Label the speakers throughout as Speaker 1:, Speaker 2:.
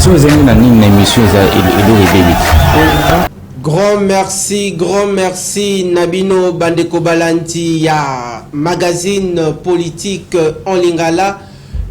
Speaker 1: question est une émission
Speaker 2: Grand merci Nabino Bandeko Balanti ya magazine politique en Lingala.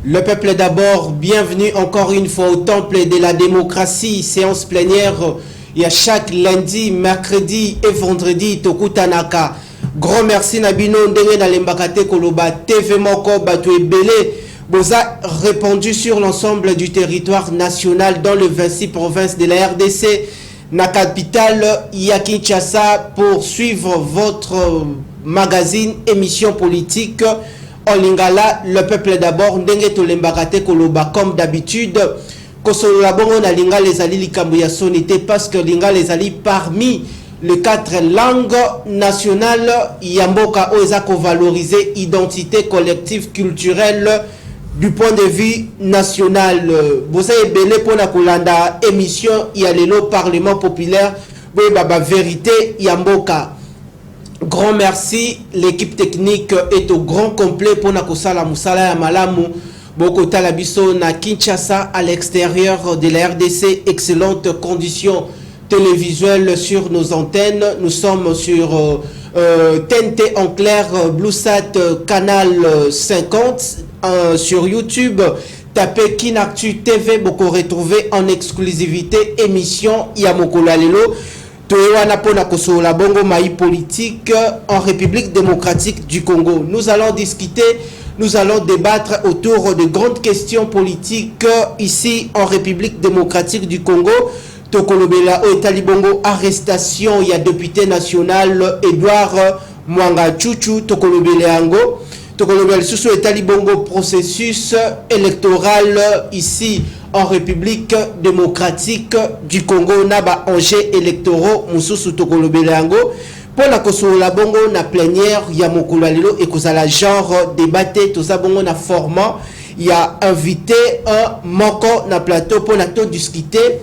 Speaker 2: Le peuple d'abord, bienvenue encore une fois au temple de la démocratie, séance plénière il y a chaque lundi, mercredi et vendredi Tokutanaka. Grand merci Nabino Ndenge na Lembakate Koloba TV Moko Batu Ebele. Boza répandu sur l'ensemble du territoire national dans les 26 provinces de la RDC. Na capitale Kinshasa pour suivre votre magazine émission politique en Lingala. Le peuple d'abord Ndenge Tolembakate Koloba comme d'habitude. Kosolola bongo na Lingala les ali likambo ya sonité parce que Lingala les ali parmi les 4 langues nationales Yamboka oza ko valoriser identité collective culturelle du point de vue national. Vous avez belé pour la kolanda émission Yalelo Parlement populaire baba vérité Yamboka. Grand merci, l'équipe technique est au grand complet pour na kosala musala ya malamu. Boko Talabiso na Kinshasa à l'extérieur de la RDC, excellentes conditions télévisuelles sur nos antennes. Nous sommes sur TNT en clair, BlueSat canal 50 sur YouTube. Tapez Kinactu TV, beaucoup retrouver en exclusivité émission Yamokolo Lelo. Toewana pona koso la bongo maï politique en République démocratique du Congo. Nous allons discuter. Nous allons débattre autour de grandes questions politiques ici en République démocratique du Congo. Tokolobela o Talibongo arrestation, il y a député national Edouard Mwanga Chuchu Tokolobela Ango. Tokolobela sous Talibongo processus électoral ici en République démocratique du Congo naba enjeux électoraux mususu Tokolobela Ango. Pour la kosola bongo na plénière ya mokolo lelo et kozala genre débatté tout ça bongo na format il y a invité un moko na plateau pour la discuter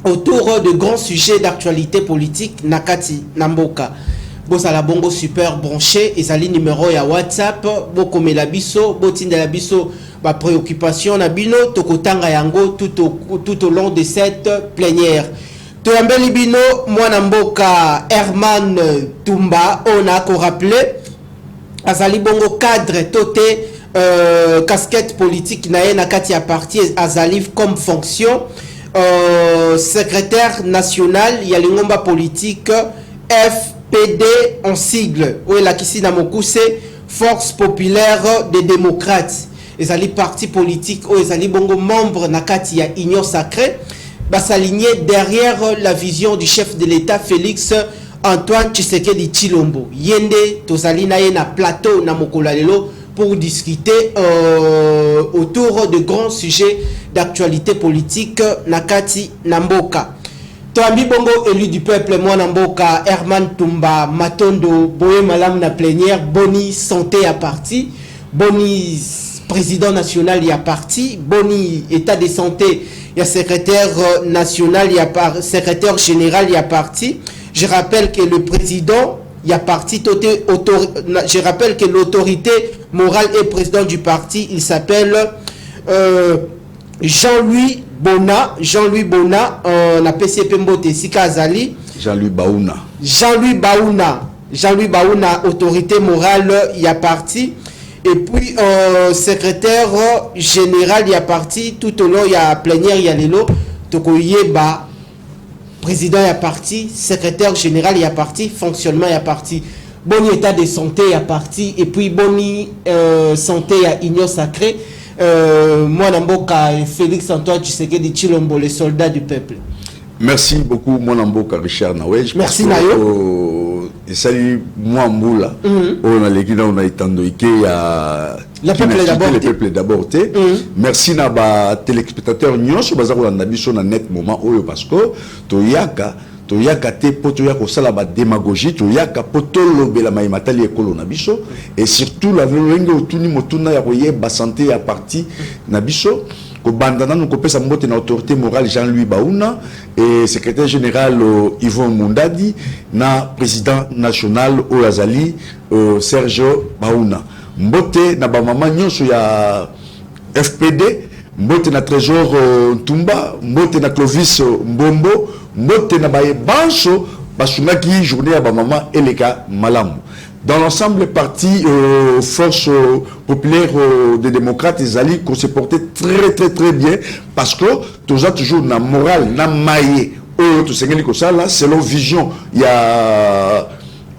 Speaker 2: autour de grands sujets d'actualité politique nakati namboka. Bosala bongo super branché ezali numéro ya WhatsApp bokomela biso botindela biso ba préoccupation na bino tokotanga yango tout au long de cette plénière. Toambeli bino mwana mboka Herman Tumba on a ko rappelé azali bongo cadre toté casquette politique na na kati ya parti azali comme fonction secrétaire national ya lingomba politique FPD en sigle ou la kisi na mokuse Force populaire des démocrates ezali parti politique ou ezali bongo membre na kati ya Union sacrée s'aligner derrière la vision du chef de l'État Félix Antoine Tshisekedi Tshilombo. Yende tozali na ye na plateau na mokolo lelo pour discuter autour de grands sujets d'actualité politique nakati namboka. Toambi bongo élu du peuple mwana mboka Herman Tumba Matondo boye malam na plénière boni santé à parti boni président national y a parti boni état de santé. Il y a secrétaire national, il y a secrétaire général, il y a parti. Je rappelle que le président, il y a parti. Je rappelle que l'autorité morale et président du parti, il s'appelle Jean-Louis Bona. Jean-Louis Bona, la PCP Mbote Sika Azali.
Speaker 3: Jean-Louis Baouna.
Speaker 2: Jean-Louis Baouna. Jean-Louis Baouna, autorité morale, il y a parti. Et puis, secrétaire général, il y a parti, tout au long, il y a plénière, il y a l'élo, Tokoyeba, président, il y a parti, secrétaire général, il y a parti, fonctionnement, il y a parti, bon état de santé, il y a parti, et puis boni santé, il y a Union sacrée, moi, Namboka, Félix Antoine Tshisekedi Tshilombo, les soldats du peuple.
Speaker 3: Merci beaucoup, mon Namboka Richard Nawej.
Speaker 2: Merci, Nayo.
Speaker 3: Et salut, moi, Mboula. On a l'équipe, on a étendu à
Speaker 2: le
Speaker 3: peuple d'abord. Merci, Naba, téléspectateurs, nous sommes en net moment, parce que, toyaka te poto ya kosala ba démagogie toyaka poto lobela mai matali ekolo na biso et surtout la lenge otuni motuna ya koyeba santé ya parti na biso ko bandana nous kopesa mbote na autorité morale Jean-Louis Baouna et secrétaire général Yvon Mundadi na président national Olazali Sergio Baouna mbote na ba mama nyonso ya FPD mbote na Trésor Ntumba, mbote na Clovis Mbombo, mbote na baye banso basungaki journée à maman eleka malamu. Dans l'ensemble parti force populaire des démocrates, ils allaient qu'on se portait très bien parce que tous a toujours na morale, na maillé, tout ce que ça là, selon vision, il y a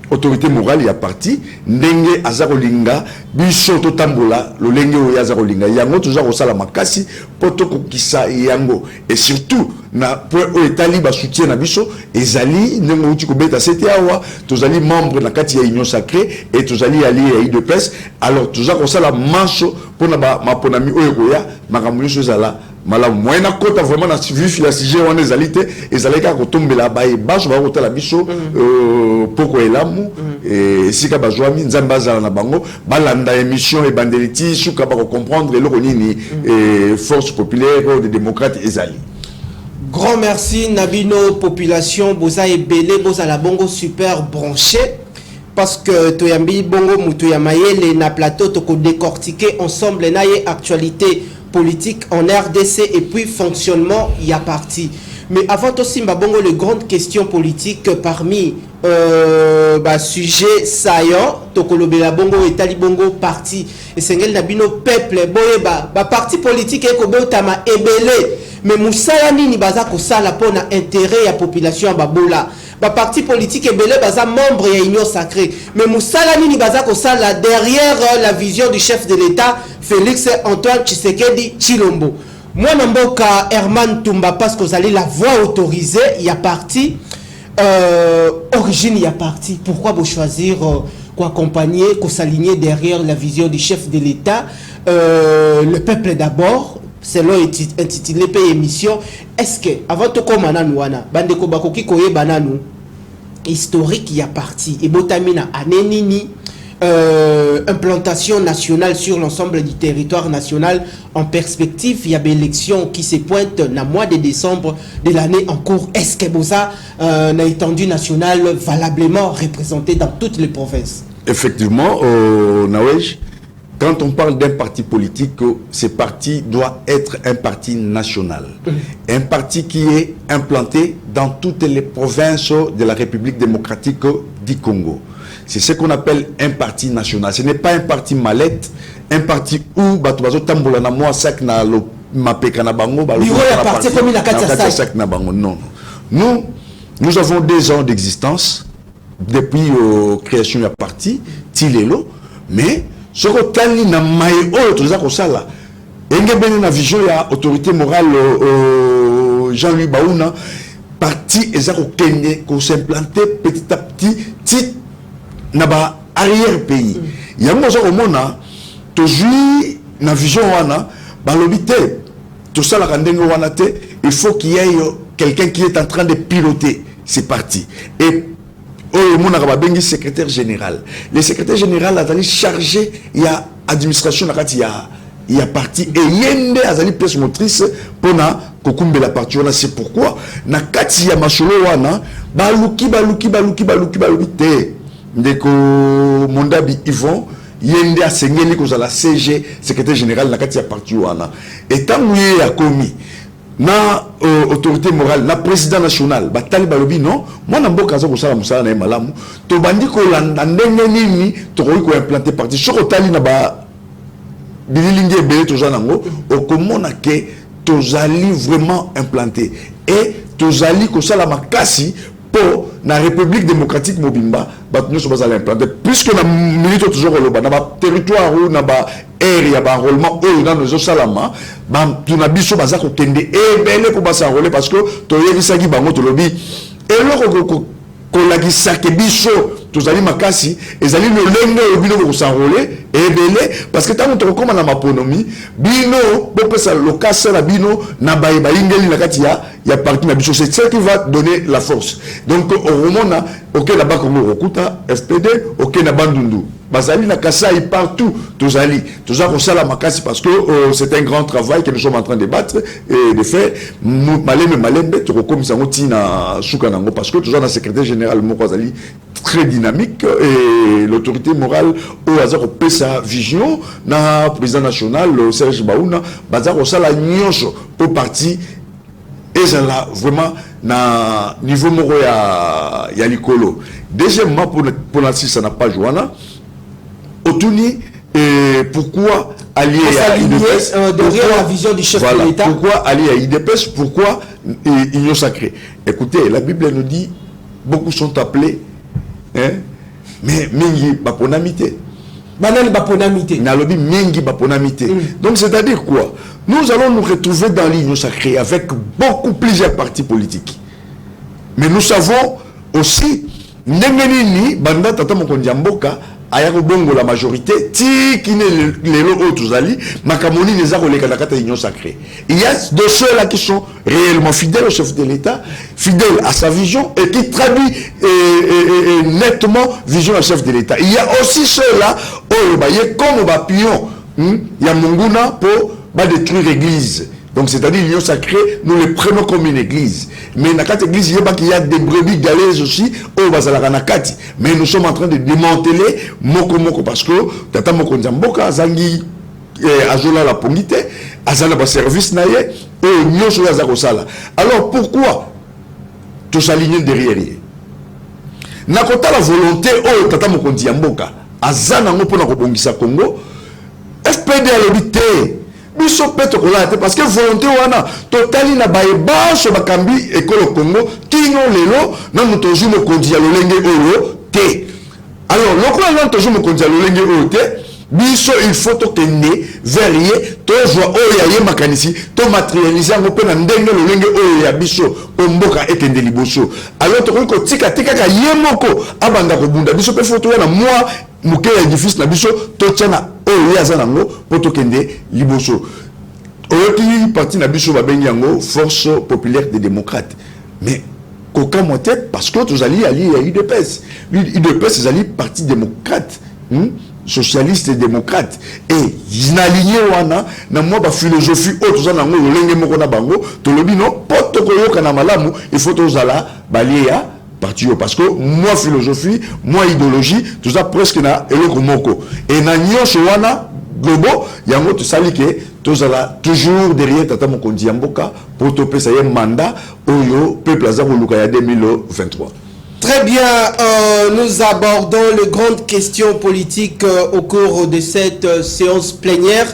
Speaker 3: autorité morale, il y a parti, ndenge azarolinga, biso to tambola, lo lenge o azarolinga, yango toujours au sala makasi, poto kokisa yango, et surtout na point o etali ba soutien na biso, ezali ndenge uti ko beta c'était awa, tozali membre na kati ya union sacrée et tozali allié à IDPS, alors toujours au sala mancho pour na ba maponami o ekoya, makamuli sozala mala moyena kota vraiment na vif la sujet on les alités et zaleka ko tombela ba e baso ba ko tala biso poko elamu et sika ba joami nzamba za na bango balanda émission et bandeliti suka ba ko comprendre le nini force populaire des démocrates ezali.
Speaker 2: Grand merci Nabino population boza ebele boza la bongo super branché parce que toyambi bongo mutu ya mayele na plateau to ko décortiquer ensemble na ye actualité politique en RDC et puis fonctionnement il y a parti. Mais avant aussi bongo les grandes questions politiques parmi sujet saillant tokolobela bongo et talibongo parti et sengel nabino peuple boyeba parti politique et kobotama ebele mais musala nini baza ko sala pona intérêt ya population babola ba parti politique ebele baza membre ya union sacrée mais musala nini baza ko sala derrière la vision du chef de l'État Félix Antoine Tshisekedi Tshilombo. Moi namboka Herman Tumba parce que vous allez la voix autorisée il y a parti origine il y a parti pourquoi vous choisir quoi accompagner qu'on s'aligner derrière la vision du chef de l'État le peuple d'abord selon intitulé pays émission est-ce que avant tout comme ananuana bandeko bakoki koye bananu historique il y a parti et botamina anenini implantation nationale sur l'ensemble du territoire national en perspective il y a des élections qui se pointent dans le mois de décembre de l'année en cours. Est-ce que Boza n'a étendue nationale valablement représentée dans toutes les provinces?
Speaker 3: Effectivement, Nawej, quand on parle d'un parti politique, ce parti doit être un parti national. Un parti qui est implanté dans toutes les provinces de la République démocratique du Congo. C'est ce qu'on appelle un parti national. Ce n'est pas un parti mallette, un parti où Batubazo Tambola na moi sac na lo mapeka na bango ba
Speaker 2: parti comme la
Speaker 3: sac na bango. Non. Nous avons 2 ans d'existence depuis création du parti Tilelo, mais ce que tali na mai o to za ko sala enge bene na vision ya autorité morale Jean-Louis Baouna parti ezako kende ko s'implanter petit à petit naba arrière pays yango zo komona tozui na vision wana balobité tout ça la ndenge wana te il faut qu'il y ait quelqu'un qui est en train de piloter ces partis et mon bengi secrétaire général le secrétaire général a été chargé il y a administration nakati il y a parti et yende azali pièce motrice pona kokumbe la partie wana c'est pourquoi nakati ya macholo wana baluki te ndeko Mondabi Yvon yende asengeli kozala CG secrétaire général na kati ya parti wana etanguye ya komi na autorité morale na président national batali balobi non mwana mboka za kosala musala na malamu to bandi ko landa ndenge nini to ko implanter parti soko tali na ba bililingi ebele toza nango okomona ke tozali vraiment implanté et tozali kosala makasi pour la République démocratique Mobimba, nous sommes allés implanter. Puisque la minute toujours au Loba, dans le territoire où na ba area ba enrôlement où dans nos salama, ba tu na biso baza ko kende et belé pour basa enrôler parce que to yebisa ki bango to lobi et loko ko la ki sake biso tozali makasi ezali le lenge obino ko s'enrôler et belé parce que tant on comme na maponomi bino bopesa lokasa la bino na ba ingeli na kati il y a parti de c'est ça qui va donner la force. Donc, au moment où, OK, là-bas, comme au Okuta, FPD, OK, na Bandundu. Bazali na Kasai partout, Tozali Kosala Makasi parce que c'est un grand travail que nous sommes en train de battre et de faire. Malembe, Torokomisango na Soukanango parce que Tozana secrétaire général Mokozali très dynamique et l'autorité morale au hasard au sa vision na président national Serge Baouna Bazar Kosala Nyonso au parti et là vraiment na niveau moro ya likolo. Deuxièmement pour la ça n'a pas joué Otuni, pourquoi allier à IDPS
Speaker 2: derrière la vision du chef de l'État.
Speaker 3: Pourquoi allier à IDPS? Pourquoi Union sacrée? Écoutez, la Bible nous dit, beaucoup sont appelés, hein, mais mingi baponamité.
Speaker 2: Banane baponamité.
Speaker 3: Nalobi mingi baponamité. Donc c'est-à-dire quoi? Nous allons nous retrouver dans l'Union sacrée avec plusieurs partis politiques. Mais nous savons aussi, Nengenini, Banda Tata Mokondia Mboka, Ayako Bongo la majorité, ti qui n'est les lots Tozali, Makamoni les a relais à l'Union sacrée. Il y a de ceux-là qui sont réellement fidèles au chef de l'État, fidèles à sa vision et qui traduit nettement vision au chef de l'État. Il y a aussi ceux-là, comme Bapion, il y a Monguna pour détruire l'église. Donc c'est-à-dire l'union sacrée, nous les prenons comme une église. Mais dans cette église, il y a des brebis galaises aussi, mais nous sommes en train de démanteler Moko parce que Tata Moko Nzamboka, Zangi, Azola la Pongite, Azala ba service naye, et Nyon sur la Sala. Alors pourquoi tout s'aligner derrière? Nakota la volonté, oh Tata Moko Nzamboka, Azana Mopo na Kobongisa Congo, FPD a l'obité. Biso peto kolate parce que volonté wana totali na baeba so bakambi ekolo Congo kinyo lelo na mutozu mo kondia lolenge oyo te. Alors lokola na tozu mo kondia lolenge oyo te biso il faut to kende verrier to joa oyo ya makanisi to matérialiser ngo pe na ndenge lolenge oyo ya biso komboka ekende liboso. Alors to ko tika ka yemoko abanda ko bunda biso pe photo na moi muke ya difficile na biso to tchana oyo azanango poto kende liboso oyoki parti na biso babengi yango force populaire des démocrates mais koka moté parce que tous alliés à UDPS UDPS alliés parti démocrate socialiste et démocrate et ils aligné wana na moi ba philosophie autre za nango lolenge moko na bango to lobi non poto koyoka na malamu il faut tozala balia parti parce que moi philosophie moi idéologie tout ça presque na eloko moko et na nyonso wana globo yango to sali ke tozala toujours derrière Tata Mokonzi Mboka pour topé ça y mandat oyo peuple aza koluka ya 2023.
Speaker 2: Très bien, nous abordons les grandes questions politiques au cours de cette séance plénière.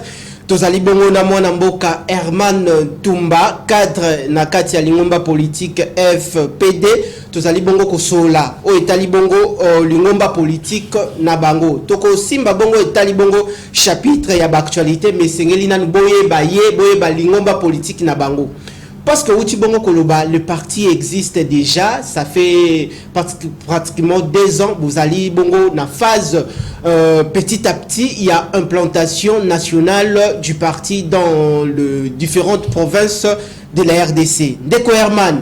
Speaker 2: Tozali bongo na mwana mboka Herman Tumba, cadre na kati ya lingomba politique FPD. Tozali bongo kosola o etali bongo lingomba politique na bango. Toko simba bongo etali bongo chapitre ya actualité mais sengeli na boye ba lingomba politique na bango. Parce que Outibongo Koloba, le parti existe déjà, ça fait pratiquement 2 ans, vous allez bongo na phase petit à petit, il y a implantation nationale du parti dans les différentes provinces de la RDC. Deko Herman,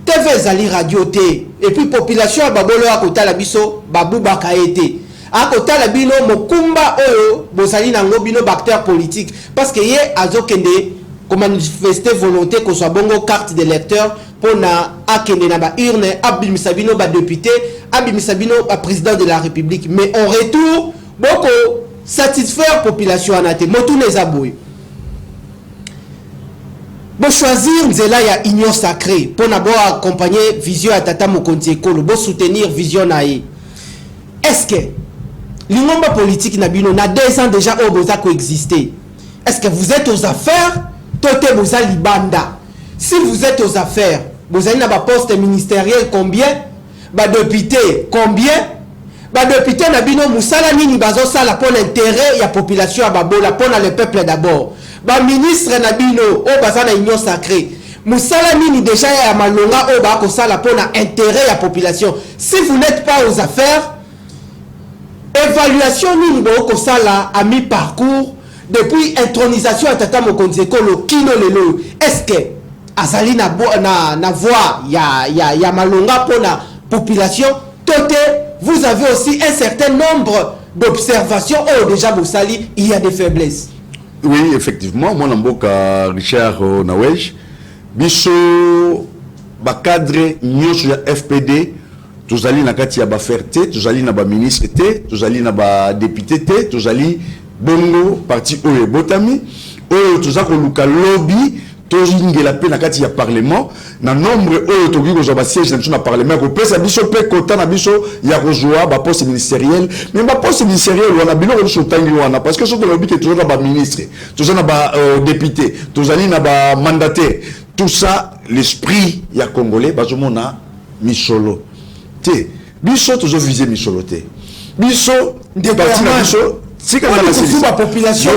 Speaker 2: TV Zali Radio T, et puis population à Babolo à Kota Labiso, Babou Bakaete. À Kota Labino, Mokumba Oyo, Bozali Nango Bino Bacteur politique, parce que y a Azokende. Comme manifester volonté qu'on soit bongo carte d'électeur pour na akende na ba urne Abim Sabino ba député Abim Sabino ba président de la République mais en retour beaucoup satisfaire population anate motu les abouy bon choisir nzela ya union sacrée pour d'abord accompagner vision à Tata Mokonzi Ekolo bon soutenir vision nae est-ce que l'ingomba politique na bino na 2 ans déjà au boza coexister est-ce que vous êtes aux affaires? Tote Boza Libanda. Si vous êtes aux affaires, vous avez un poste ministériel combien? Ba député combien? Ba député Nabino Moussala Nini Bazo Sala pour l'intérêt ya population à Babola pour le peuple d'abord. Ba ministre Nabino au Bazana Union sacrée. Moussala Nini déjà ya Malonga au Bako Sala pour l'intérêt ya population. Si vous n'êtes pas aux affaires, évaluation Nini Boko Sala à mi-parcours. Depuis intronisation à Tata Mokonzi Ekolo kino lelo est-ce que azali na voix ya malonga pour la population tote vous avez aussi un certain nombre d'observation, oh déjà Boussali, il y a des faiblesses.
Speaker 3: Oui, effectivement, moi Namboka Richard Nawej, biso ba cadre nyonso ya FPD, tozali na kati ya ba ferté, tozali na ba ministre té, tozali na ba député té, tozali bongo parti oyo botami, oyo tozako luka lobby, tozingela pe na kati ya parlement, na nombre oyo toki ko ba siège na parlement ko pesa biso pe kota na biso ya kozwa ba poste ministériel, mais ba poste ministériel wana biloko biso tangi wana parce que soki lobby ke tozana ba ministre, tozana ba député, tozali na ba mandataire, tout ça l'esprit ya congolais bazomona misolo. Té, biso tozo viser misolo té. Biso de parti na biso si quand la
Speaker 2: population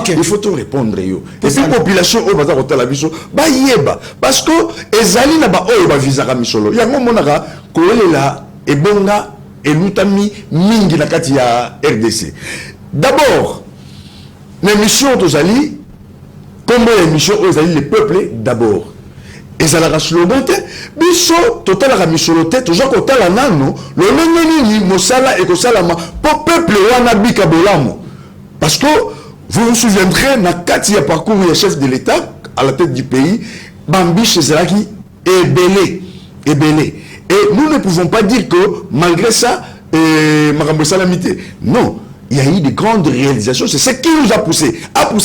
Speaker 3: il faut tout répondre yo. Et puis population au bazar hôtel abiso ba yeba parce que ezali na ba oyo ba visa ka misolo. Yango monaka ko elela ebonga elutami mingi na kati ya RDC. D'abord, les missions tozali comme les missions ozali le peuple d'abord. Et ça la slogan te biso total la misoloté toujours kotala nano le nini mosala et kosalama pour peuple wana bika bolamo parce que vous vous souviendrez na kati ya parcours ya chef de l'État à la tête du pays bambiche zelaki est belé et nous ne pouvons pas dire que malgré ça makambo salamité non. Il y a eu de grandes réalisations. C'est ce qui nous a poussé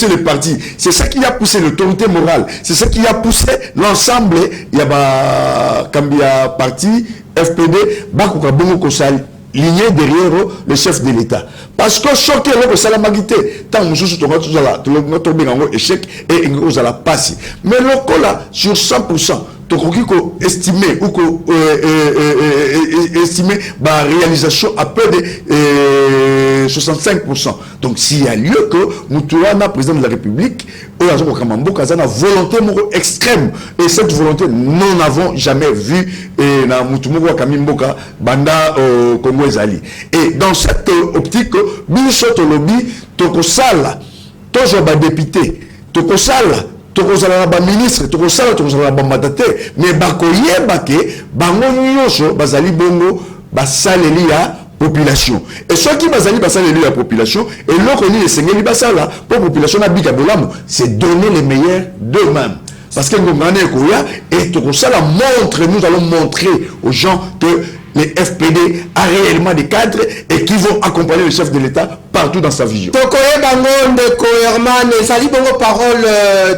Speaker 3: le parti. C'est ce qui a poussé l'autorité morale. C'est ce qui a poussé l'ensemble. Il y a Kambia parti, FPD, Bakouka Bongo Kosal, ligné derrière le chef de l'État. Parce que choqué, le salamagité, tant que nous sommes tombés en échec et nous allons passer. Mais le là, sur 100%, ko estimer ou ko estimer la réalisation à peu de 65%. Donc s'il y a lieu que Moutouana, président de la République, ou la volonté extrême, et cette volonté nous n'avons jamais vu na Moutoumoua Kamimboka Banda Congo Ezali. Et dans cette optique, Bichot lobby, Tokosala, toujours député, Tokosala, tokozala ba ministre tokozala ba mandataire mais bakoyeba ke bango nyonso bazali bongo basaleli ya population et ceux qui bazali basaleli ya population et lokoni esengeli basala pour population na bika bolamu c'est donner les meilleurs d'eux-mêmes parce que ngongane koya et tokozala montre nous allons montrer aux gens que les FPD a réellement des cadres et qui vont accompagner le chef de l'État partout dans sa vision.
Speaker 2: Tokoye bango ndeko Herman, sali bongo parole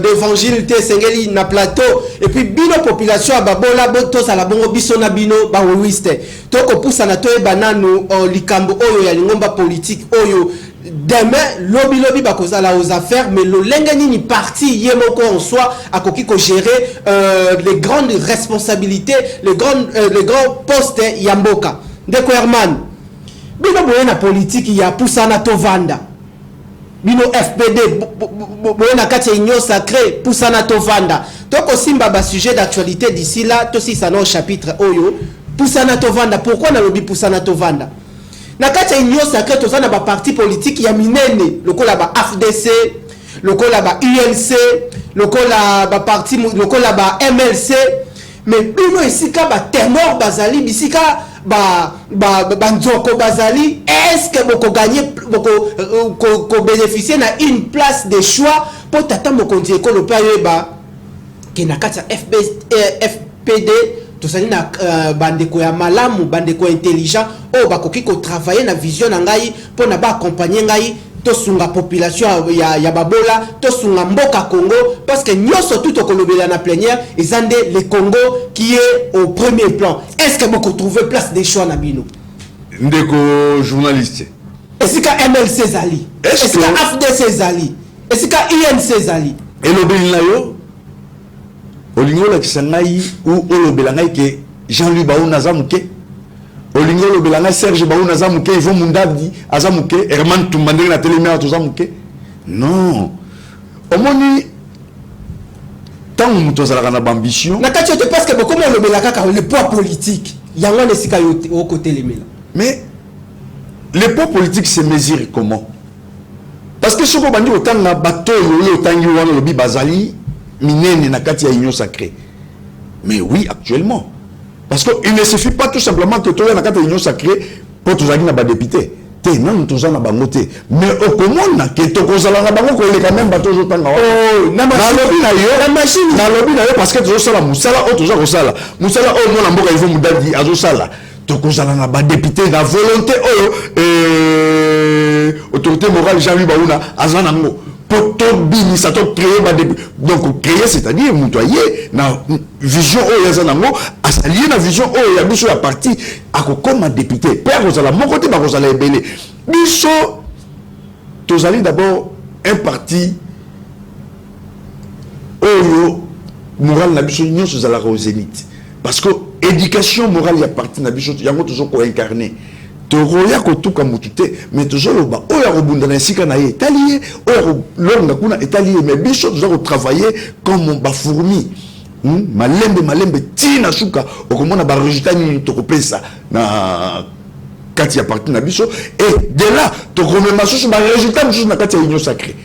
Speaker 2: d'évangile te sengeli na plateau et puis bino population babola boto sala bongo biso na bino ba wiste. Toko pousa na toye bananu likambo oyo ya lingomba politique oyo demain lobby bakozala aux affaires mais le lengani ni parti yemoko en soi a koki ko gérer les grandes responsabilités les grands postes yamboka ndeko Herman bino boyena politique ya pusana tovanda bino FPD boyena kati union sacrée pusana tovanda toko simba ba sujet d'actualité d'ici là to si ça no chapitre oyo pusana tovanda pourquoi na lobby pusana tovanda na kati ya union sacrée tozana ba parti politique ya minene lokola ba AFDC lokola ba ULC lokola ba parti lokola ba MLC mais bino esika ba ténor bazali bisika ba nzoko bazali est-ce que boko gagner boko bénéficier na une place de choix pour tata mokonzi ekolo pa yeba ke na kati ya FPD tosali na bandeko ya malamu bandeko intelligent o bakoki ko travailler na vision na ngai pour na ba accompagner ngai tosunga population ya babola tosunga mboka Congo parce que nyoso tout okolobela na plénière ezande le Congo qui est au premier plan. Est-ce que vous trouvez place des choix na bino
Speaker 3: ndeko journaliste
Speaker 2: est-ce que MLC zali est-ce que AFDC zali est-ce que INC zali
Speaker 3: elobeli na yo olingo la kisangai ou olobela ngai ke Jean-Louis Baouna zamuke olingo lobela ngai Serge Baouna zamuke Yvon Mundadi azamuke Herman Tumbandere na télémère to zamuke non omoni tant muto zalaka na ambition
Speaker 2: na kati te parce que beaucoup lobela kaka le poids politique yango ne sika yo au côté lemela
Speaker 3: mais le poids politique se mesure comment parce que soko bandi otanga bato yo otangi wana lobi bazali minene na kati ya union sacrée mais oui actuellement Parce qu'il ne suffit pas tout simplement que tu aies une union sacrée pour tous les députés. Non, tous na bango te. Mais au comment que tu kozala na bango ko le quand même bato jotanga. Oh, na lobby na yo, na machine. Na lobby na yo parce que tu sala musala o toujours sala. Musala o mona mboka il faut mudadi azo sala. Tu kozala na ba député na volonté autorité morale Jean-Louis Baouna azana ngo. Pour tout bini ça to créer ba député. Donc créer c'est-à-dire mutoyer na vision o yazana ngo asalier na vision o ya biso ya parti comme député. Père kozala mon côté ba kozala ebele. Biso tozali d'abord un parti oyo moral na biso nyonso zala au zénith parce que éducation morale ya parti na biso yango toujours ko incarner toroya ko tuka mutute mais toujours ba oya robunda na sika na ye talié oya longa kuna etalié mais biso toujours travailler comme ba fourmi malembe tina suka okomona ba résultat ni tokopesa na kati ya parti na biso et de là to remema sur ba résultat biso na kati ya union sacrée.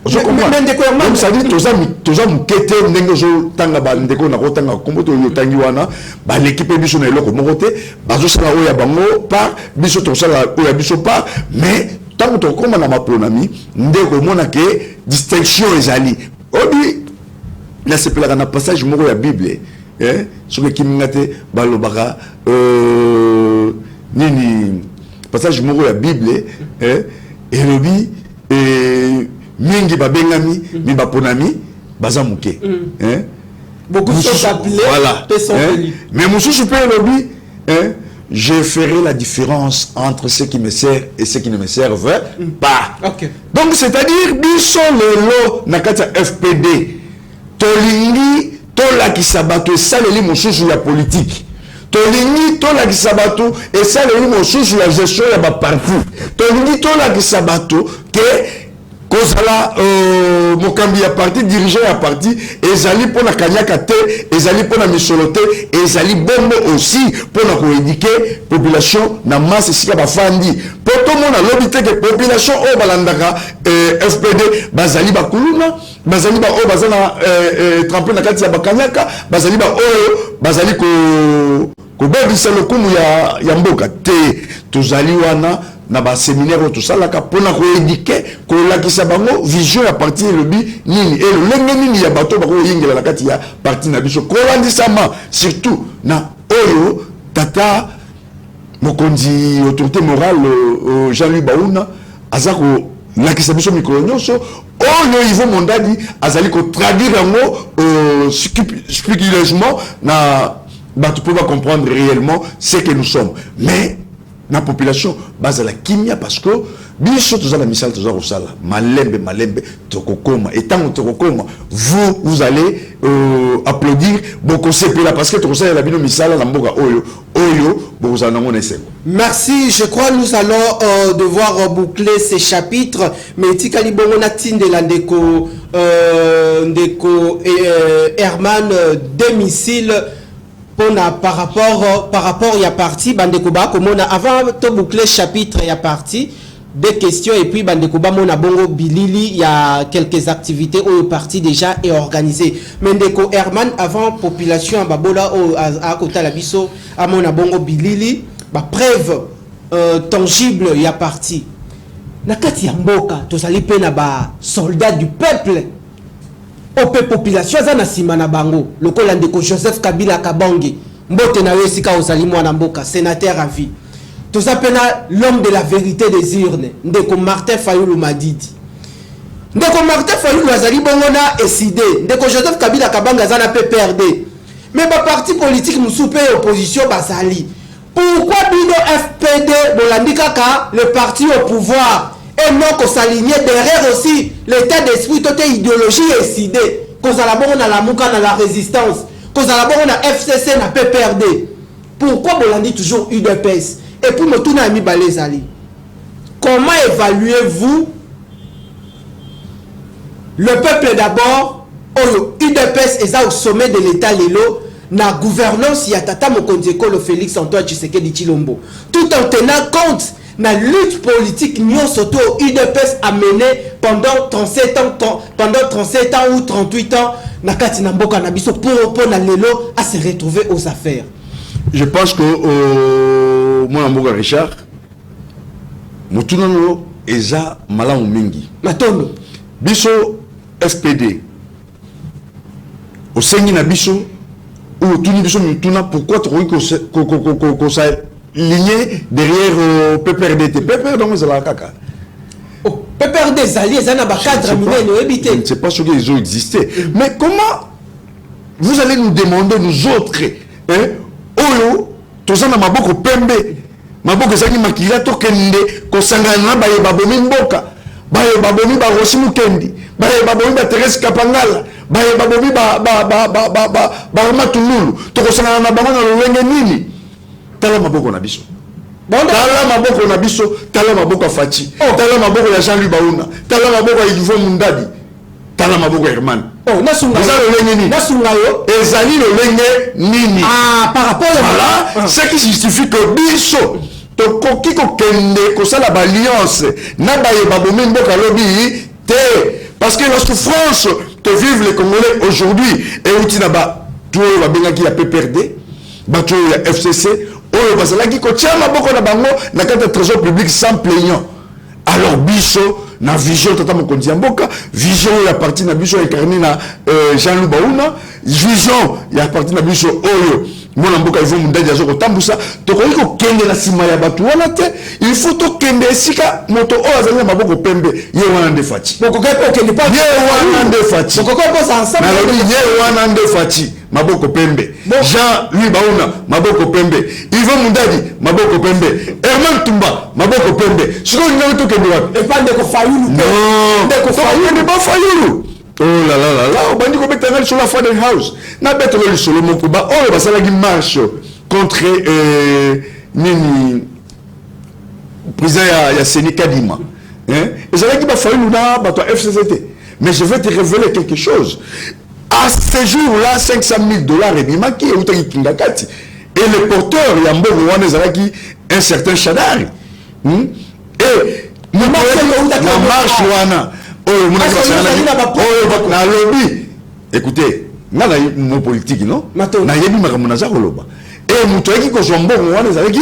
Speaker 3: Je comprends. Comme ça dit toza mukete ndenge zo tanga ba ndeko na kotanga kombo to yotangi wana ba l'équipe biso na eloko mokote bazo sala oya bango par biso to sala oya biso par mais tant to koma na mapronami ndeko mona ke distinction ezali obi na sepela na passage moko ya Bible sur ki ngate balobaka nini passage moko ya Bible elobi mingi babengami mi baponami baza muke
Speaker 2: beaucoup sont appelés
Speaker 3: voilà mais mususu pe elobi je ferai la différence entre ceux qui me servent et ceux qui ne me servent pas. Donc c'est-à-dire biso lelo nakata FPD tolingi tolakisa bato esaleli mosusu ya politique tolingi tolakisa bato esaleli mosusu ya gestion ya baparti tolingi tolakisa bato ke kozala mokambi ya parti dirigeant ya parti ezali pona kanyaka te ezali pona misolo te ezali bombo aussi pona koéduquer population na masse sika bafandi poto mona lobi te ke population o balandaka FPD bazali bakuluna bazali ba o bazana tremper na kati ya bakanyaka bazali ba o bazali ko bebisa lokumu ya mboka te tozali wana na ba séminaire tout ça là pona ko éduquer ko lakisa bango vision ya parti lobi nini et le lenge nini ya bato ba ko yingela la kati ya parti na biso ko landisama surtout na oyo tata mokonzi autorité morale Jean-Louis Baouna azako lakisa biso mikolo nyonso oyo Yvo Mondadi azali ko traduire yango spéculativement na bato pour comprendre réellement ce que nous sommes mais la population base à la kimia parce que biso tous la misal tous osala malembe tokokoma et tant tokokoma vous allez applaudir beaucoup c'est là parce que tokosala la bino misala na mboka oyo bozana ngone sengo.
Speaker 2: Merci, je crois nous allons devoir boucler ces chapitres mais tikali bongo na tinde la ndeko Herman des missiles par rapport ya parti bandekuba comme on a avant de boucler chapitre ya parti des questions et puis bandekuba mona bongo bilili il y a quelques activités où le parti déjà est organisé Mendeko Herman avant population babola à côté la biso à mona bongo bilili ba preuve tangible ya parti na kati ya mboka tozali pe na ba soldats du peuple ope population za na sima na bango lokola ndeko Joseph Kabila Kabange mbote na yo sika ozali mwana mboka sénateur à vie tozapena l'homme de la vérité des urnes ndeko Martin Fayulu Madidi ndeko Martin Fayulu azali bongo na SID ndeko Joseph Kabila Kabange za na PPRD mais ba parti politique musupe opposition basali pourquoi bino FPD bolandika ka le parti au pouvoir et non qu'on s'aligne derrière aussi l'état d'esprit, toute idéologie est sidée. Qu'on a la na la mouka na la résistance. Qu'on a la na FCC na PPRD. Pourquoi on dit toujours UDPS? Et puis me tourne à mi balezali. Comment évaluez-vous le peuple d'abord? UDPS est au sommet de l'état lelo. Na gouvernance ya tata Mokonzeko le Félix Antoine Tshisekedi Tshilombo. Tout en tenant compte la lutte politique nous surtout UDPS a mené pendant 37 ans ou 38 ans na kati na mboka na biso pour na lelo à se retrouver aux affaires
Speaker 3: Je pense que mon amour Richard, Moutounano eza malamu mingi.
Speaker 2: Matondo.
Speaker 3: Biso SPD. Au sengi na biso ou tuni biso Moutuna pourquoi tu crois que ça ligné derrière PPRD. PPRD donc c'est la caca.
Speaker 2: PPRD des alliés, ça n'a pas cadre mineno éviter.
Speaker 3: Je ne sais pas ce qu'ils ont existé. Mais comment vous allez nous demander nous autres hein oyo tozana maboko pembe maboko zaki makila to kende ko sangana baye babomi mboka baye babomi ba Rosi Mukendi baye babomi ba Thérèse Kapangala baye babomi ba Matululu to ko sangana na bango na lolenge nini tala maboko na biso tala maboko na biso tala maboko Fachi tala maboko ya Jean-Louis Baouna tala maboko ya Yvon Mundadi tala maboko Herman
Speaker 2: nasunga yo
Speaker 3: ezali lolenge nini
Speaker 2: par rapport
Speaker 3: voilà ce qui justifie que biso to koki ko kende ko sala alliance na baye babomi mboka lobi te parce que la souffrance que vivent les Congolais aujourd'hui et uti na ba to ba bengaki ya PPRD ba to ya FCC oyo basalaki ko tia maboko na bango na kata trésor public sans plaignant. Alors biso na vision tata mokonzi ya mboka vision ya parti na biso incarné na Jean-Louis Baouna vision ya parti na biso oyo mona mboka Yvon Mundadi azo kotambusa tokoki ko kende na sima ya batu wana te il faut to kende esika moto oyo azali na maboko pembe ye wana nde Fachi
Speaker 2: bokokepo kende pa
Speaker 3: ye wana nde Fachi
Speaker 2: bokokepo sa ensemble
Speaker 3: na lobi ye wana nde Fachi maboko pembe Jean-Louis Baouna maboko pembe Yvon Mundadi maboko pembe Herman Tumba maboko pembe siko ngalo to kende wapi
Speaker 2: et pas de ko Fayulu
Speaker 3: non de ko Fayulu de ba Fayulu oh là là là là on bandi ko betanga sur la Faden House na beto le solo moko ba oh basala ki marche contre nini président ya Seni Kadima hein et ça qui ba Fayulu na ba to FCCT mais je vais te révéler quelque chose à ce jour-là, $500,000 et bimaki et utaki kingakati. Et le porteur, Yambo Rwanda Zalaki, un certain Chadari. Et la marche Rwanda. Oh, na lobby. Écoutez, na mon politique, non? Na yebi makamunaza koloba. Et mutoeki ko Jombo Rwanda Zalaki,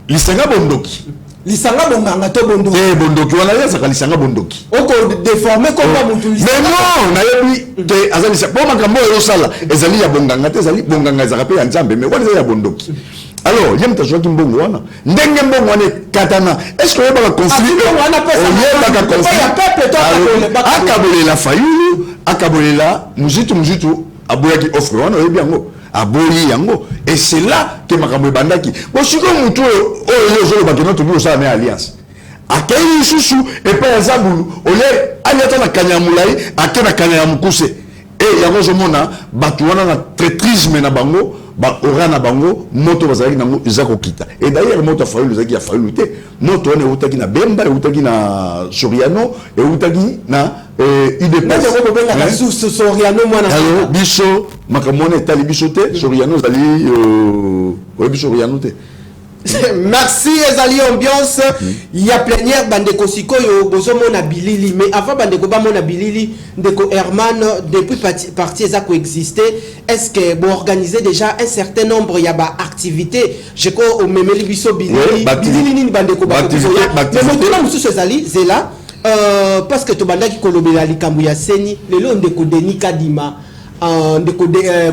Speaker 3: lisanga bondoki.
Speaker 2: Lisanga bonganga to bondoki.
Speaker 3: Bondoki wana ya saka lisanga bondoki.
Speaker 2: Oko déformer comme mutu lisanga.
Speaker 3: Mais non, na yebi te azali sa po makambo yo sala ezali ya bonganga te ezali bonganga za rapé ya Nzambe mais wana ya bondoki. Alors, yem ta joki mbongo wana. Ndenge mbongo wana katana. Est-ce que yeba conflit? Yeba conflit. Akabole la Fayulu, akabole la muzitu aboyaki offre wana yebi yango. Aboyi yango et c'est là que makambo bandaki bon siko mutu oyo zolo bakeno to biso na alliance akayi susu et pas azabulu ole aliata na kanyamulai akena kanyamukuse et yango zomona batu wana na traîtrisme na bango ba ora na bango moto bazali nango izako kita et d'ailleurs moto Fayulu zaki ya Fayulu te moto wana utaki na Bemba utaki na Soriano et utaki na
Speaker 2: IDPS Soriano mwana
Speaker 3: alors biso makamone tali biso te Soriano zali biso Soriano te.
Speaker 2: Merci Ezali ambiance il y a plénière bandeko sikoyo bozomona bilili mais avant bandeko ba mona bilili ndeko Herman depuis parti eza ko exister est-ce que bon organiser déjà un certain nombre ya ba activité je ko au memeli biso bilili bilili nini bandeko ba mais maintenant mususu Ezali zela parce que to bandaki kolobela likambu ya Seni lelo ndeko Denis Kadima ndeko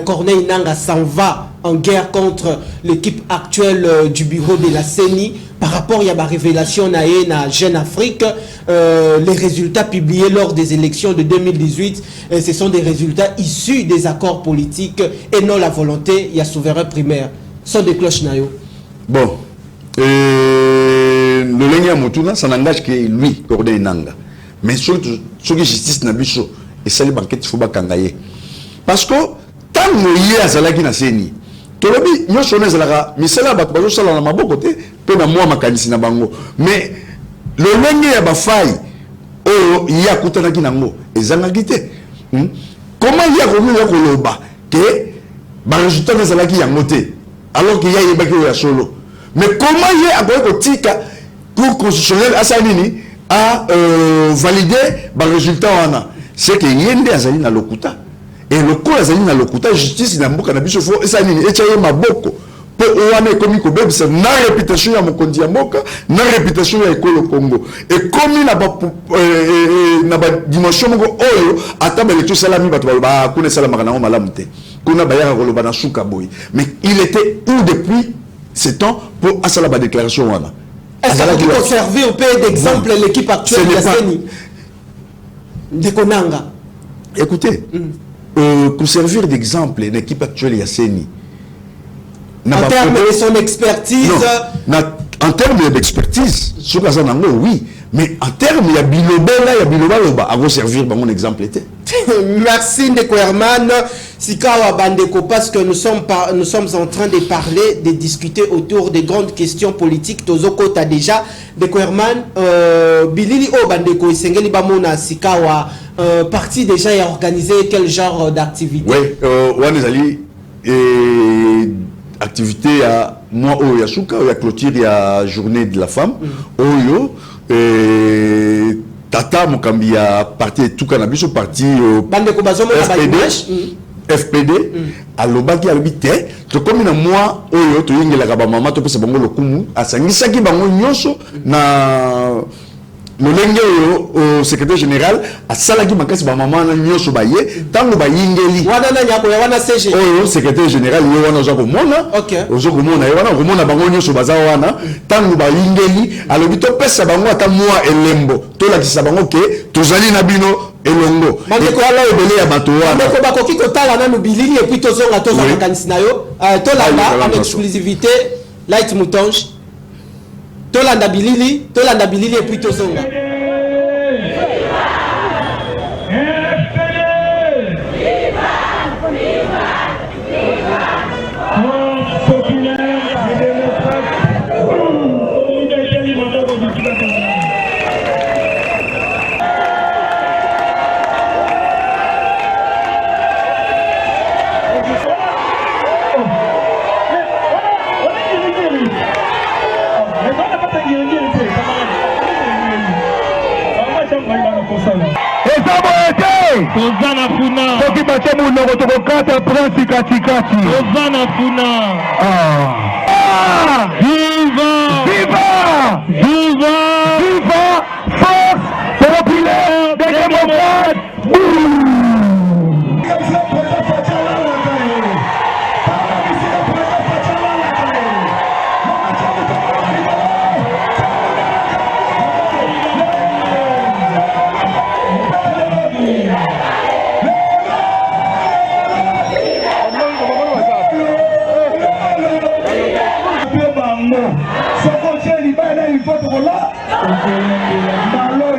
Speaker 2: Corneille Nanga s'en va en guerre contre l'équipe actuelle du bureau de la CENI par rapport à la révélation na Jeune Afrique. Les résultats publiés lors des élections de 2018, ce sont des résultats issus des accords politiques et non la volonté y a souverain primaire. Sont des cloches nayo.
Speaker 3: Bon, le Lenga Motuna, ça n'engage que lui, Corneille Nanga. Mais ce qui est justice nabiso et ça les banquettes faut pas kangaye. Parce que tant que y a zalaki na CENI. Tolobi nyosho nezalaka misala bato bazo sala na maboko te pe na mwa makanisi na bango mais le lenge ya bafai oyo ya kutanaki nango ezangaki te comment ya komi ya koloba ke ba résultat nezalaki yango te alors que ya yebaki ya solo mais comment ya akoki kotika cour constitutionnel asa nini a valider ba résultat wana c'est que yende azali na lokuta et le coup azali na lokuta justice na mboka na biso fo esa nini echaye maboko po wana ekomi kobebisa na réputation ya mokonzi ya mboka na réputation ya ekolo Congo ekomi na ba dimension moko oyo ata ba lecture salami bato ba kuna salamaka nango malamu te kuna bayaka koloba na suka boy mais il était où depuis ce temps pour asala ba déclaration wana.
Speaker 2: Est-ce que vous conservez au pays d'exemple l'équipe actuelle de Seni de Konanga?
Speaker 3: Écoutez, pour servir d'exemple l'équipe actuelle de Seni
Speaker 2: en termes de son expertise,
Speaker 3: en termes d'expertise, oui, mais en termes de biloba, à vous servir mon exemple était.
Speaker 2: Merci Ndeko Herman Sikawa Bandeko, parce que nous sommes en train de parler, de discuter autour des grandes questions politiques. Tozoko ta déjà Ndeko Herman Bilili O Bandeko Isengeli Bamona Sikawa parti déjà et organisé quel genre d'activité?
Speaker 3: Oui, Wanezali activité à moi au Yasuka, il y a clôture, il y a journée de la femme. Oyo Tata Mokambi a parti tout cannabis au parti FPD à l'obaki à l'habité to comme na moi oyo to yingela ka ba mama to pesa bango lokumu asangisaki bango nyonso na molenge oyo au secrétaire général asalaki makasi ba mama na nyonso ba ye tango ba yingeli
Speaker 2: wana na nyako ya wana CG
Speaker 3: oyo secrétaire général yo wana ozo komona ozo komona yo wana komona bango nyonso baza wana tango ba yingeli alobi to pesa bango ata moi elembo to lakisa bango ke tozali na bino elongo
Speaker 2: bandeko
Speaker 3: ala ebele ya bato wana
Speaker 2: bandeko bakoki kotala na Bilili et puis tozonga makanisi na yo tolanda en exclusivité Light Moutonge tolanda Bilili et puis tozonga
Speaker 1: Ozana Funa
Speaker 4: Toki bache munoko tokokata prince katikati
Speaker 1: Ozana Funa
Speaker 4: Viva Viva
Speaker 1: Viva
Speaker 4: Viva Force populaire des démocrates.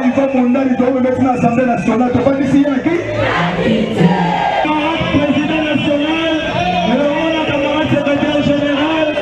Speaker 4: Il faut mon ami de mettre l'Assemblée nationale. Tu vas dire s'il y a qui? Président national, le camarade secrétaire général.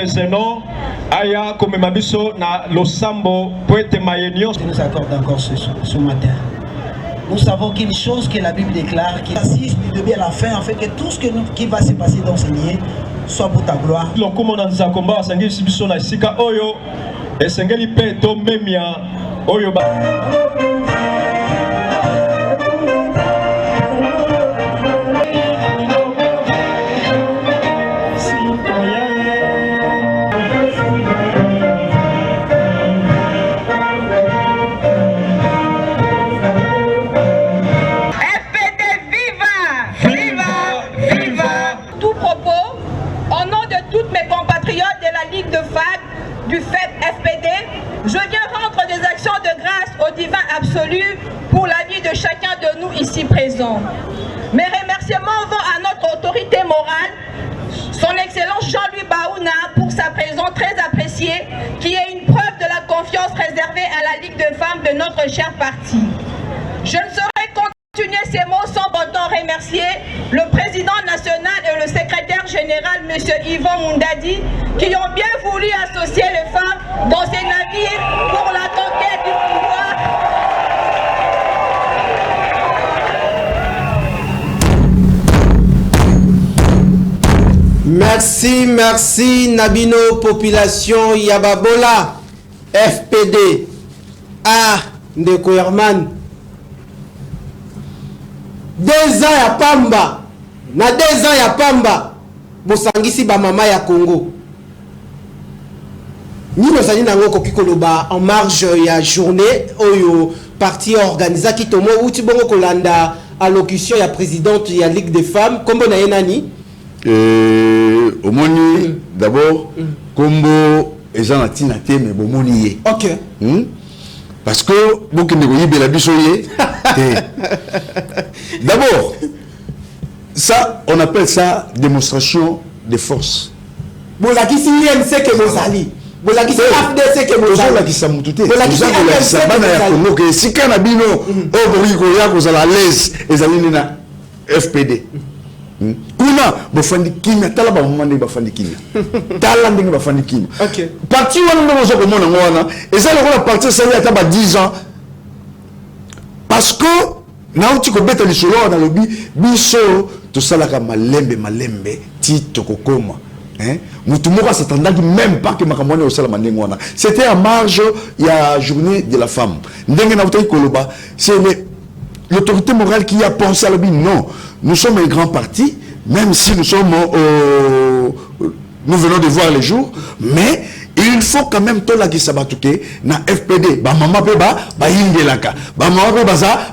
Speaker 5: Zeno aya comme mabiso na losambo poète mayenio
Speaker 6: nous accorde encore ce matin. Nous savons qu'une chose que la Bible déclare qui assiste du début à la fin afin que tout ce qui va se passer dans ce lieu soit pour ta gloire.
Speaker 5: Donc comme on a dit combat sangeli sibiso na sika oyo et sangeli peto memia oyo ba
Speaker 7: du FPD, je viens rendre des actions de grâce au divin absolu pour la vie de chacun de nous ici présents. Mes remerciements vont à notre autorité morale, son Excellence Jean-Louis Baouna, pour sa présence très appréciée, qui est une preuve de la confiance réservée à la Ligue de femmes de notre cher parti. Je ne saurais continuer ces mots sans pourtant remercier le président national et le secrétaire général, M. Yvon Mundadi, qui ont bien voulu associer les femmes dans ces navires pour la conquête du pouvoir.
Speaker 2: Merci, merci Nabino, population Yababola, FPD, Ndeko Herman. 2 ans ya pamba, na 2 ans ya pamba, bosangisi ba mama ya Congo. Nino zani nango kokikoloba en marge ya journée oyo parti organisé ki tomo uti bongo kolanda allocution ya présidente ya Ligue des femmes, kombo na yenani?
Speaker 3: Omoni d'abord kombo ezana tina te me bomoni ye.
Speaker 2: OK.
Speaker 3: Parce que beaucoup de gens la bisoye. D'abord, ça on appelle ça démonstration de force.
Speaker 2: Bolaki si IMC que Mozali. Bolaki si FDC que Mozali.
Speaker 3: Bolaki sa mutute. Bolaki sa bana ya Congo que si kana bino o boriko ya ko za l'aise ezali na FPD. Kuna bafandi kimia tala ba mande bafandi kimia tala ndenge bafandi kimia.
Speaker 2: OK.
Speaker 3: Parti wana ndo zo ko mona ngwana ezali ko parti ça ya taba 10 ans parce que na uti ko beta li solo na lobi biso to salaka malembe tito kokoma mutu moko s'attendaki même pas que makamone au sala mandenge wana. C'était en marge ya journée de la femme ndenge na utai koloba c'est l'autorité morale qui a pensé à l'objet. Non, nous sommes un grand parti, même si nous sommes nous venons de voir les jours, mais il faut quand même tout la qui s'abatouke na FPD ba mama pe ba ingelaka ba mama pe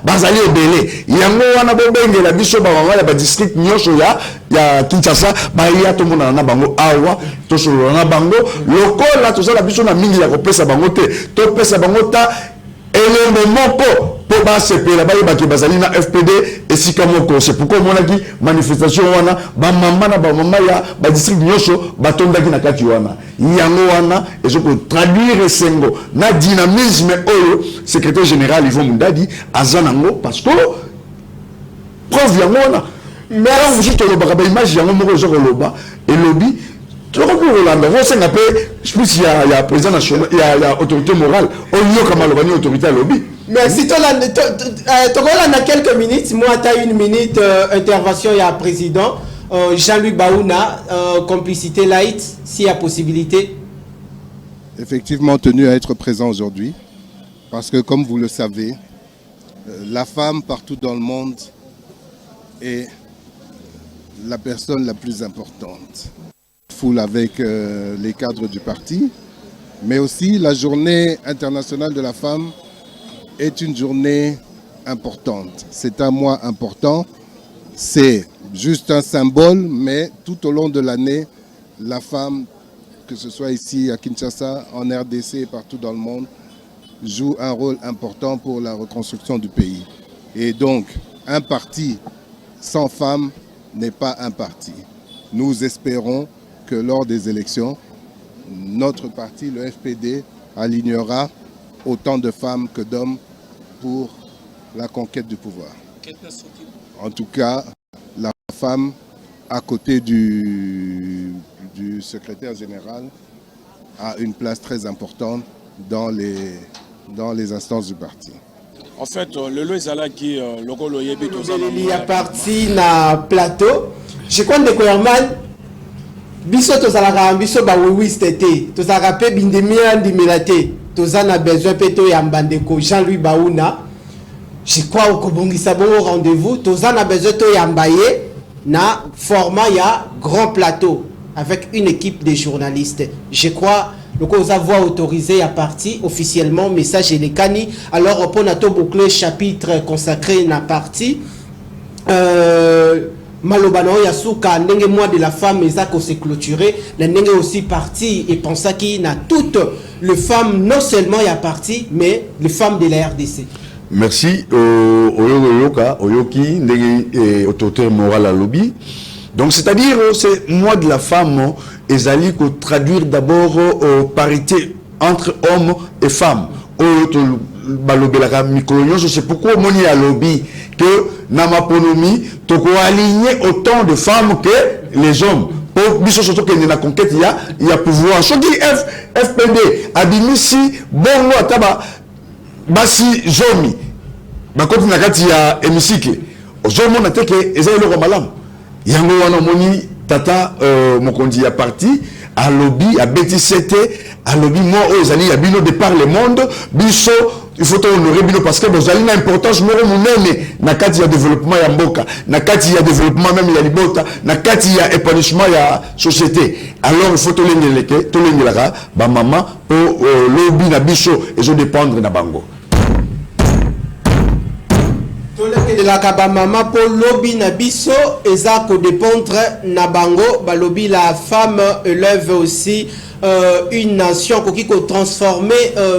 Speaker 3: bazali obele yango wana bo bengela biso ba mama ba district nyosho ya Kinshasa ba ya to mona na bango awa to solo na bango lokola to sala biso na mingi ya ko pesa bango te to pesa bango ta elembo moko po ba sepela ba yeba ki bazali na FPD esika moko. C'est pourquoi on a dit manifestation wana ba mama na ba mama ya ba district nyosho batondaki na kati wana yango wana ezoko traduire sengo na dynamisme oyo secrétaire général Yvon Mundadi azanango parce que preuve yango wana mais on juste le ba image yango moko ezoko loba et lobby tu vois que Rolanda vous savez je pense il y a président national il y a autorité morale on y a comme le autorité à lobby.
Speaker 2: Merci. Tu as quelques minutes. Moi, tu as 1 minute intervention. Il y a président Jean-Louis Baouna, complicité light, s'il y a possibilité.
Speaker 8: Effectivement, tenu à être présent aujourd'hui, parce que comme vous le savez, la femme partout dans le monde est la personne la plus importante. Foule avec les cadres du parti, mais aussi la journée internationale de la femme est une journée importante. C'est un mois important, c'est juste un symbole, mais tout au long de l'année, la femme, que ce soit ici à Kinshasa, en RDC et partout dans le monde, joue un rôle important pour la reconstruction du pays. Et donc, un parti sans femmes n'est pas un parti. Nous espérons que lors des élections, notre parti, le FPD, alignera autant de femmes que d'hommes pour la conquête du pouvoir. En tout cas, la femme, à côté du secrétaire général, a une place très importante dans les instances du parti.
Speaker 9: En fait, le Loïsala qui le Golo Yebi
Speaker 2: il y a parti na plateau. Je crois que Herman, biso tozalaka biso ba oui c'était tozalaka pe bindemia ndimilate tozana besoin peto ya mbandeko Jean-Louis Baouna. Je crois au kobongisa bon rendez-vous tozana besoin to ya mbaye na format ya grand plateau avec une équipe de journalistes. Je crois le cause voix autorisé à partir officiellement message et les cani alors pour nato boucler chapitre consacré na partie malobano yasuka ndenge mois de la femme ezako se clôturer la ndenge aussi parti et pensa qu'il na toutes les femmes non seulement y a parti mais les femmes de la RDC.
Speaker 3: Merci Oyoki ndenge autorité morale à lobby. Donc c'est-à-dire c'est mois de la femme ezali ko traduire d'abord parité entre hommes et femmes. C'est pourquoi on a lobby que dans ma ponomie, tu dois aligner autant de femmes que les hommes. Pour surtout qu'il y a une conquête, il y a pouvoir. Je dis FPD, Abimisi, Bongo, Ataba, Basi, Zomi. Bakoti Nakati, il y a Emisike. Zomi, on a dit que Ezaï le Ramalam. Yango Wanamoni, Tata, Mokondi, a parti. À lobby, à BTCT, à lobby, moi, aux alliés, à Bino de par le monde, Bisso, il faut honorer Bino parce que vous avez une importance, moi, mon aimé, Nakati, il y a développement, il y a Mboka, Nakati, il y a développement, même il y a Libota, Nakati, il y a épanouissement, il y a société. Alors, il faut tout l'engueulaka, bah, maman, pour lobby, na Bisso, et je dépendre, na Bango.
Speaker 2: De la kabamama pour lobby na biso ezako dépendre na bango ba lobby la femme élève aussi une nation qui peut transformer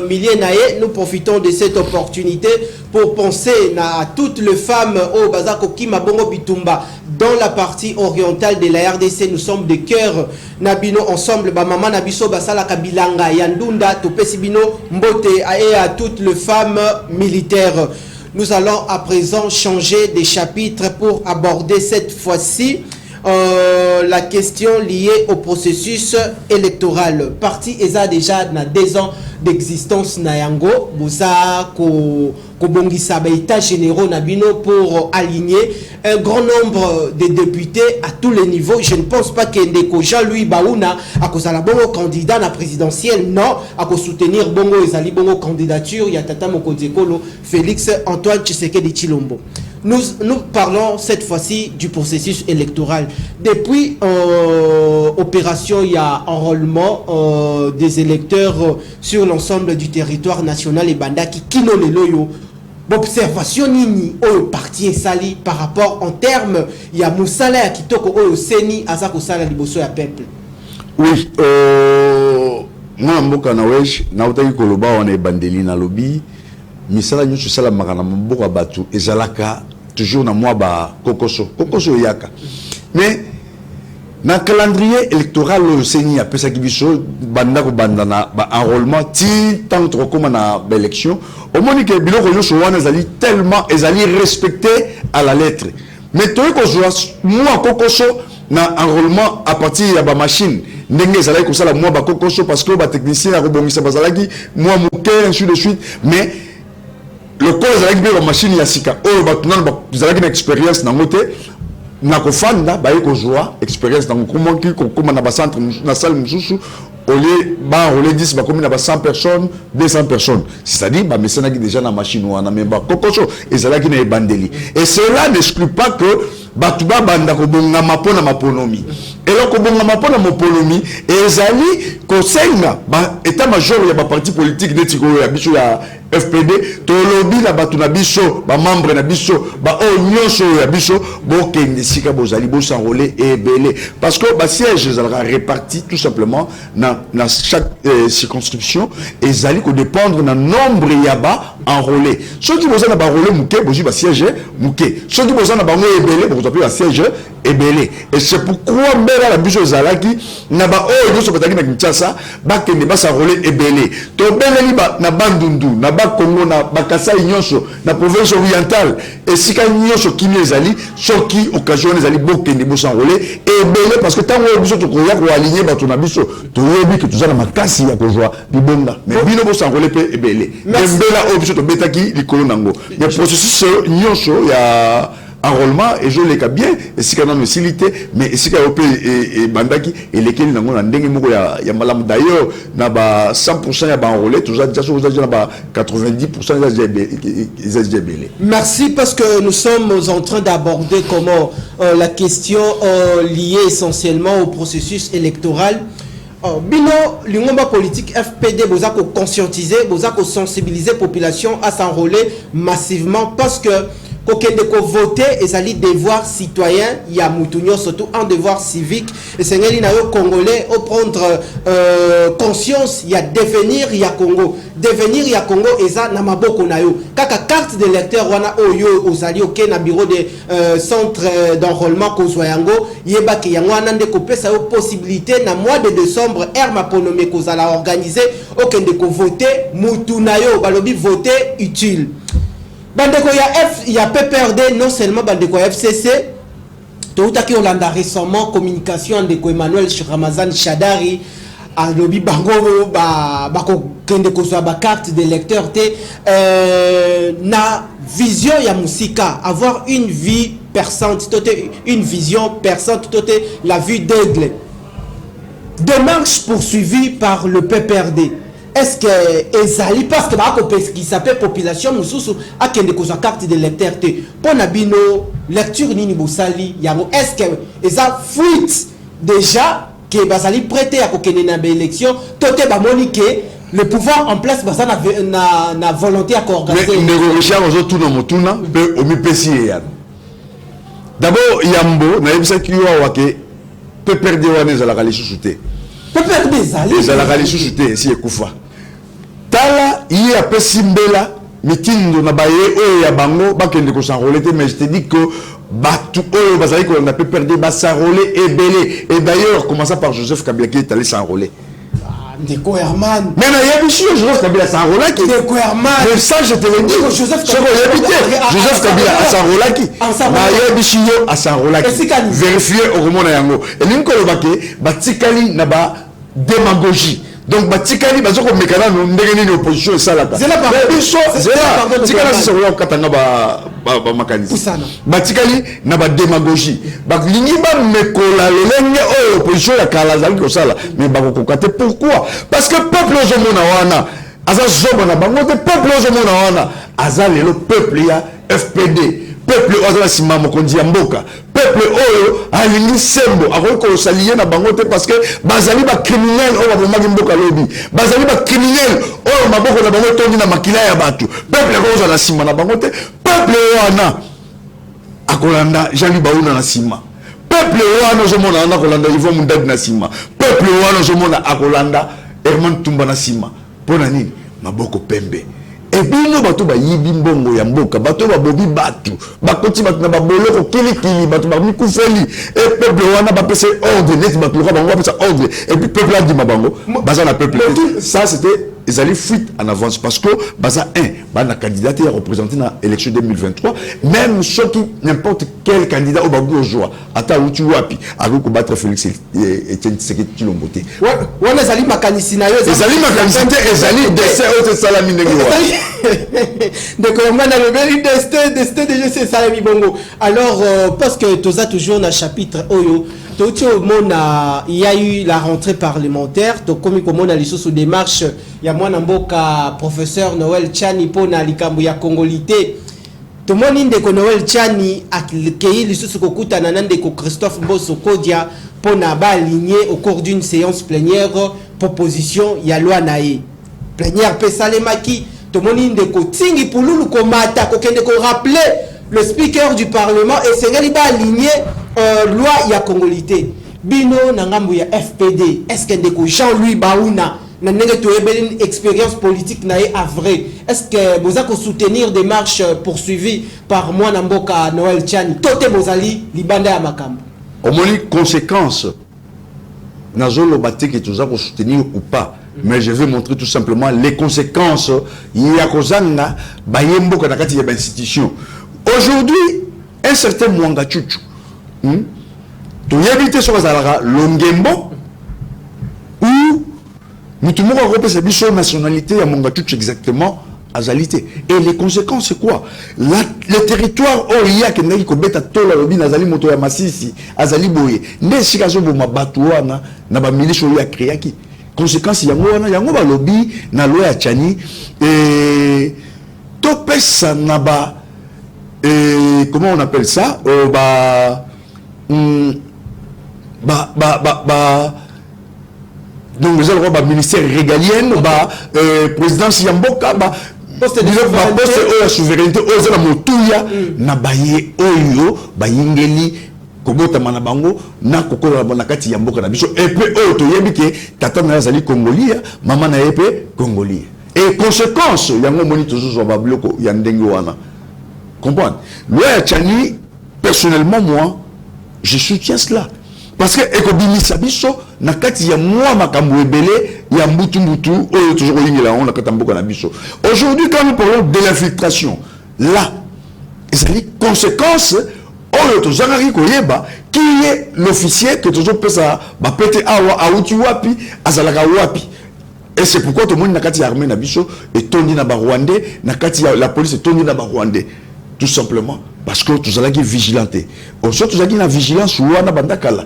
Speaker 2: milliers naé. Nous profitons de cette opportunité pour penser à toutes les femmes au bazako kima bongo bitumba dans la partie orientale de la RDC. Nous sommes de cœur nabino ensemble ba mama nabiso basala kabilanga yandunda topesi bino mbote et à toutes les femmes militaires. Nous allons à présent changer de chapitre pour aborder cette fois-ci la question liée au processus électoral. Parti ESA déjà dans 2 ans d'existence na yango, boza ko bongisa ba état généraux nabino pour aligner un grand nombre de députés à tous les niveaux. Je ne pense pas que Ndeko Jean-Louis Baouna a causé la bongo candidat na présidentielle, non, a soutenir bongo ezali bongo candidature ya tata Mokonzekolo Félix Antoine Tshisekedi Tshilombo. Nous parlons cette fois-ci du processus électoral. Depuis opération, il y a enrôlement des électeurs sur l'ensemble du territoire national et banda qui kino le loyo. Observation nini au parti et sali par rapport en termes il y a Moussala qui toko au seni azako sala liboso ya peuple.
Speaker 3: Oui, moi mboka na wesh na utaki koloba on bandeli na lobby misala nyo sala makana mboka batu ezalaka toujours na moi ba kokoso yaka. Mais na calendrier électoral le seni a pesa kibiso banda ko bandana ba enrôlement ti tant trop comme na élection au moins que biloko yo so wana ezali tellement ezali respecté à la lettre. Mais toi ko joa moi kokoso na enrôlement à partir ya ba machine ndenge ezali ko sala moi ba kokoso parce que ba technicien a rebongisa bazalaki moi muke ainsi de suite. Mais le col ezali ba machine ya sika o ba tunana ba ezali na expérience na ngote na kofanda ba yeko joa expérience dans comment qui comme na ba centre na salle mususu au lieu ba relais 10 ba comme na ba 100 personnes 200 personnes, c'est-à-dire ba mesena qui déjà na machine wana mais ba kokoso ezalaki na ebandeli et cela n'exclut pas que batu ba banda ko bonga mapona maponomi et là ko bonga mapona maponomi ezali ko senga ba état major ya ba parti politique de tiko ya biso ya FPD to lobby na batu na biso ba membre na biso ba o nyonso ya biso bo kende sika bozali bo s'enrôler et belé parce que ba siège ezalaka réparti tout simplement na chaque circonscription ezali ko dépendre na nombre ya ba enrôlé ceux qui bozana ba enrôler muke bozi ba siège muke ceux qui bozana ba ngo ebelé bo ba siège ebelé et c'est pourquoi mbela la biso ezalaki na ba o nyonso bataki na Kinshasa ba kende ba s'enrôler ebelé to beleli ba na Bandundu na Congo na Bakasai nyonso na province orientale et si ka nyonso kimi ezali soki occasion ezali bokende bo s'enrôler et belé parce que tango biso to koya ko aligner bato na biso to yebi que tozana makasi ya kozwa libonga mais bino bo s'enrôler pe et belé mbela o biso to betaki likolo nango mais processus nyonso ya enrôlement et je les cas bien et si quand même facilité mais si quand et bandaki et lesquels nango na ndenge moko ya malamu d'ailleurs na ba 100% ya ba enrôlé tout ça déjà sur na ba 90% déjà belé.
Speaker 2: Merci parce que nous sommes en train d'aborder comment la question liée essentiellement au processus électoral. Bino l'ingomba politique FPD boza ko conscientiser boza ko sensibiliser population à s'enrôler massivement parce que kokende ko voter ezali devoir citoyen ya mutunyo, surtout un devoir civique. Et c'est ngeli na yo congolais au prendre conscience ya devenir ya Congo. Devenir ya Congo eza na maboko na yo. Kaka carte de lecteur wana oyo ozali oke na bureau de centre d'enrôlement kozwa yango yeba ke yango wana nde kopesa yo possibilité na mois de décembre Maponome kozala organiser okende ko voter mutu na yo balobi voter utile. Bandeko ya PPRD, non seulement bandeko ya FCC, toutaki Olanda récemment communication de Emmanuel Ramazan Shadari a lobi bango bako kende ko so ba carte de lecteur te na vision ya musika, avoir une vie perçante, une vision perçante, la vue d'aigle. Démarche poursuivie par le PPRD. Est-ce que ezali parce que qui s'appelle population mususu a kende ko carte de lecteur te pour nabino lecture nini bosali yango, est-ce que eza fuite déjà que bazali prêté à kokende na élection tote ba monique le pouvoir en place basa na volonté à organiser
Speaker 3: mais Richard ozo tuna motuna pe omi pesi ya d'abord yambo na yebisa ki wa ke PPRD wana za la kalishu te
Speaker 2: PPRD
Speaker 3: za la kalishu te si ekufa tala yi a pesimbela mitindo na baye oyo ya bango bakende ko s'enrôler te, mais je te dis que batu oyo bazali ko na PPRD ba s'enrôler ebele, et d'ailleurs commençant par Joseph Kabila qui est allé s'enrôler.
Speaker 2: Ndeko Herman.
Speaker 3: Mais il y a monsieur Joseph Kabila s'enrôler qui
Speaker 2: Ndeko Herman.
Speaker 3: Mais ça je te le dis. Joseph Kabila a s'enrôler qui. Na ya bicho a s'enrôler qui. Vérifier au moment na yango. Et linko lo baké batikali na ba démagogie. Donc batikali bazoko mekana no ndenge nini opposition esalaka biso tikala sisi oyo katanga ba makanisi batikali na ba démagogie balingi ba mekola lolenge oyo opposition ya kala zali kosala, mais bakokoka te. Pourquoi? Parce que peuple ozomona wana aza zoba na bango te, peuple ozomona wana aza lelo peuple ya FPD, peuple ozala sima mokonzi ya mboka, peuple oyo alingi sembo akoki kosaliye na bango te, parce que bazali ba criminel oyo babomaki mboka lobi, bazali ba criminel oyo maboko na bango tondi na makila ya bato, peuple kozala sima na bango te. Peuple wana akolanda Jean-Louis Baouna na sima, peuple wana ozomona na kolanda Yvon Mundadi na sima, peuple wana ozomona akolanda Herman Tumba na sima. Pona nini? Maboko pembe. Et bino bato ba yibi mbongo ya mboka, bato ba bobi batu, bakoti bato na baboloko kili bato ba mikufeli, et peuple wana ba pese ordre net bato ba bango ba pese ordre, et puis peuple a dit mabango baza na peuple. Ça c'était ils allaient fuite en avance, parce que baza un candidat à représenter dans l'élection 2023, même ceux qui n'importe quel candidat au bagou joie ata uti wapi a combattre Félix Etienne Tshisekedi Tshilombo.
Speaker 2: Ouais les ali makanisi na yo
Speaker 3: ezali makanisi te, ezali destin au salami ndenge wa
Speaker 2: donc on a le destin de je sais salami bongo. Alors parce que toza toujours na chapitre oyo il y a eu la rentrée parlementaire, donc comme on a les sous démarche, il y a moi Namboka professeur Noël Tchani pour na likambu ya congolité. Tout le monde de Noël Tchani a accueilli les sous kokuta nanande ko Christophe Mbosso Kodia pour na ba aligné au cours d'une séance plénière proposition ya loi nae. Plénière pesalemaki tout le monde de ko tingi pululu ko mata ko kende ko rappeler le speaker du parlement et c'est ba aligné loi ya congolité bino na ngambu ya FPD. Est-ce que ndeko Jean-Louis Baouna na ndenge to ebeli expérience politique na e vrai, est-ce que boza ko soutenir des marches poursuivies par moi na mboka Noël Tchani tote bozali libanda ya makambo
Speaker 3: omoni conséquence nazolo baté que toza ko soutenir ou pas, mais je vais montrer tout simplement les conséquences ya kozanga bayemboka na kati ya institution. Aujourd'hui un certain Mwanga Chuchu tu y habites sur la Longembo ou nous tout le monde a repéré sa nationalité à Mwanga Chuchu exactement à Zalité. Et les conséquences c'est quoi? Le territoire où il y a que n'a ko beta tola lobi nazali moto ya masisi azali boye nde sikazo bo mabatu wana na ba milice ya créaki. Conséquence yango wana yango ba lobi na loi ya Tchani et to pesa na ba comment on appelle ça donc nous allons ministère régalien présidence Yamboka
Speaker 2: poste de
Speaker 3: la souveraineté oyo la motuya na baye oyo bayingeli kobota manabango na kokola na kati ya mboka na biso et puis oyo toyebi ke tata na azali congolia mama na yepe congolia et conséquence yango moni toujours ba bloko ya ndenge wana comprendre loi Tchani personnellement moi je soutiens cela parce que ekobimisa biso na kati ya moi makambo ebele ya mbutu oyo toujours oyingela on na kati mboka na biso aujourd'hui quand nous parlons de l'infiltration là ezali conséquence oyo tozangaki koyeba qui est l'officier que toujours pesa ba pete awa auti wapi azalaka wapi. Et c'est pourquoi tout le monde na kati armée na biso et tondi na ba rwandais na kati la police tondi na ba rwandais tout simplement parce que tous allons vigilanter. On sort tous allons na vigilance ou na bandakala.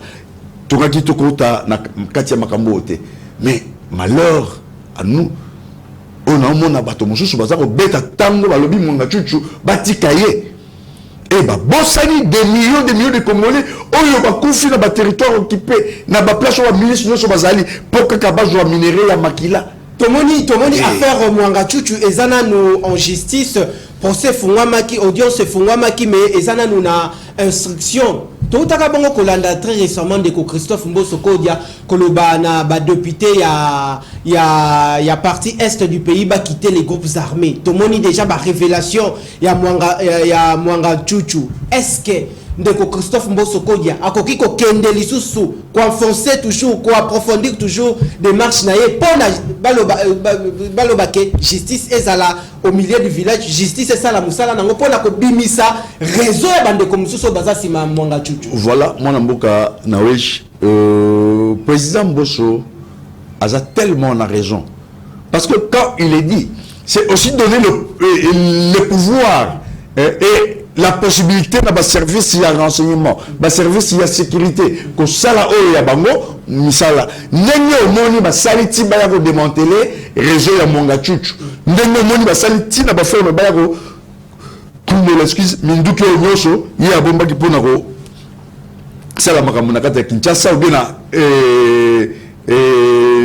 Speaker 3: Tokaki tokota na kati ya makambo te. Mais malheur à nous on a mona bato mosusu bazako beta tango balobi monga chuchu batikaye. Et bah bossani des millions de Congolais oyo bakufi na ba territoire occupé na ba place wa milice nyonso bazali pour que kabazo minerai ya makila.
Speaker 2: Tomoni affaire Mwanga Chuchu ezana nous en justice procès fungwamaki audience fungwamaki mais ezana nous na instruction totaka bongo kolanda très récemment de Christophe Mboso Kodia koloba na ba député ya partie est du pays ba quitter les groupes armés tomoni déjà ba révélation ya Mwanga Chuchu est-ce que ndeko Christophe Mboso Kodia akoki ko kende lisusu ko enfoncer toujours ko approfondir toujours démarche na ye pona baloba ke justice ezala au milieu du village justice esala musala nango pona ko bimisa réseau ya bandeko mususu baza sima Mwanga Chuchu.
Speaker 3: Voilà mon mboka na wesh président Mboso a tellement raison parce que quand il est dit c'est aussi donner le pouvoir et la possibilité de service il y a renseignement, de service il y a sécurité, que ça là où il y a bango, misala. N'enyo moni ba saliti ba ya ko démanteler réseau ya Mwanga Chuchu. N'enyo moni ba saliti na ba faire ba ya ko kumbe l'excuse minduki onyoso il y a bomba ki pona ko sala makambo na kata ya Kinshasa ou bien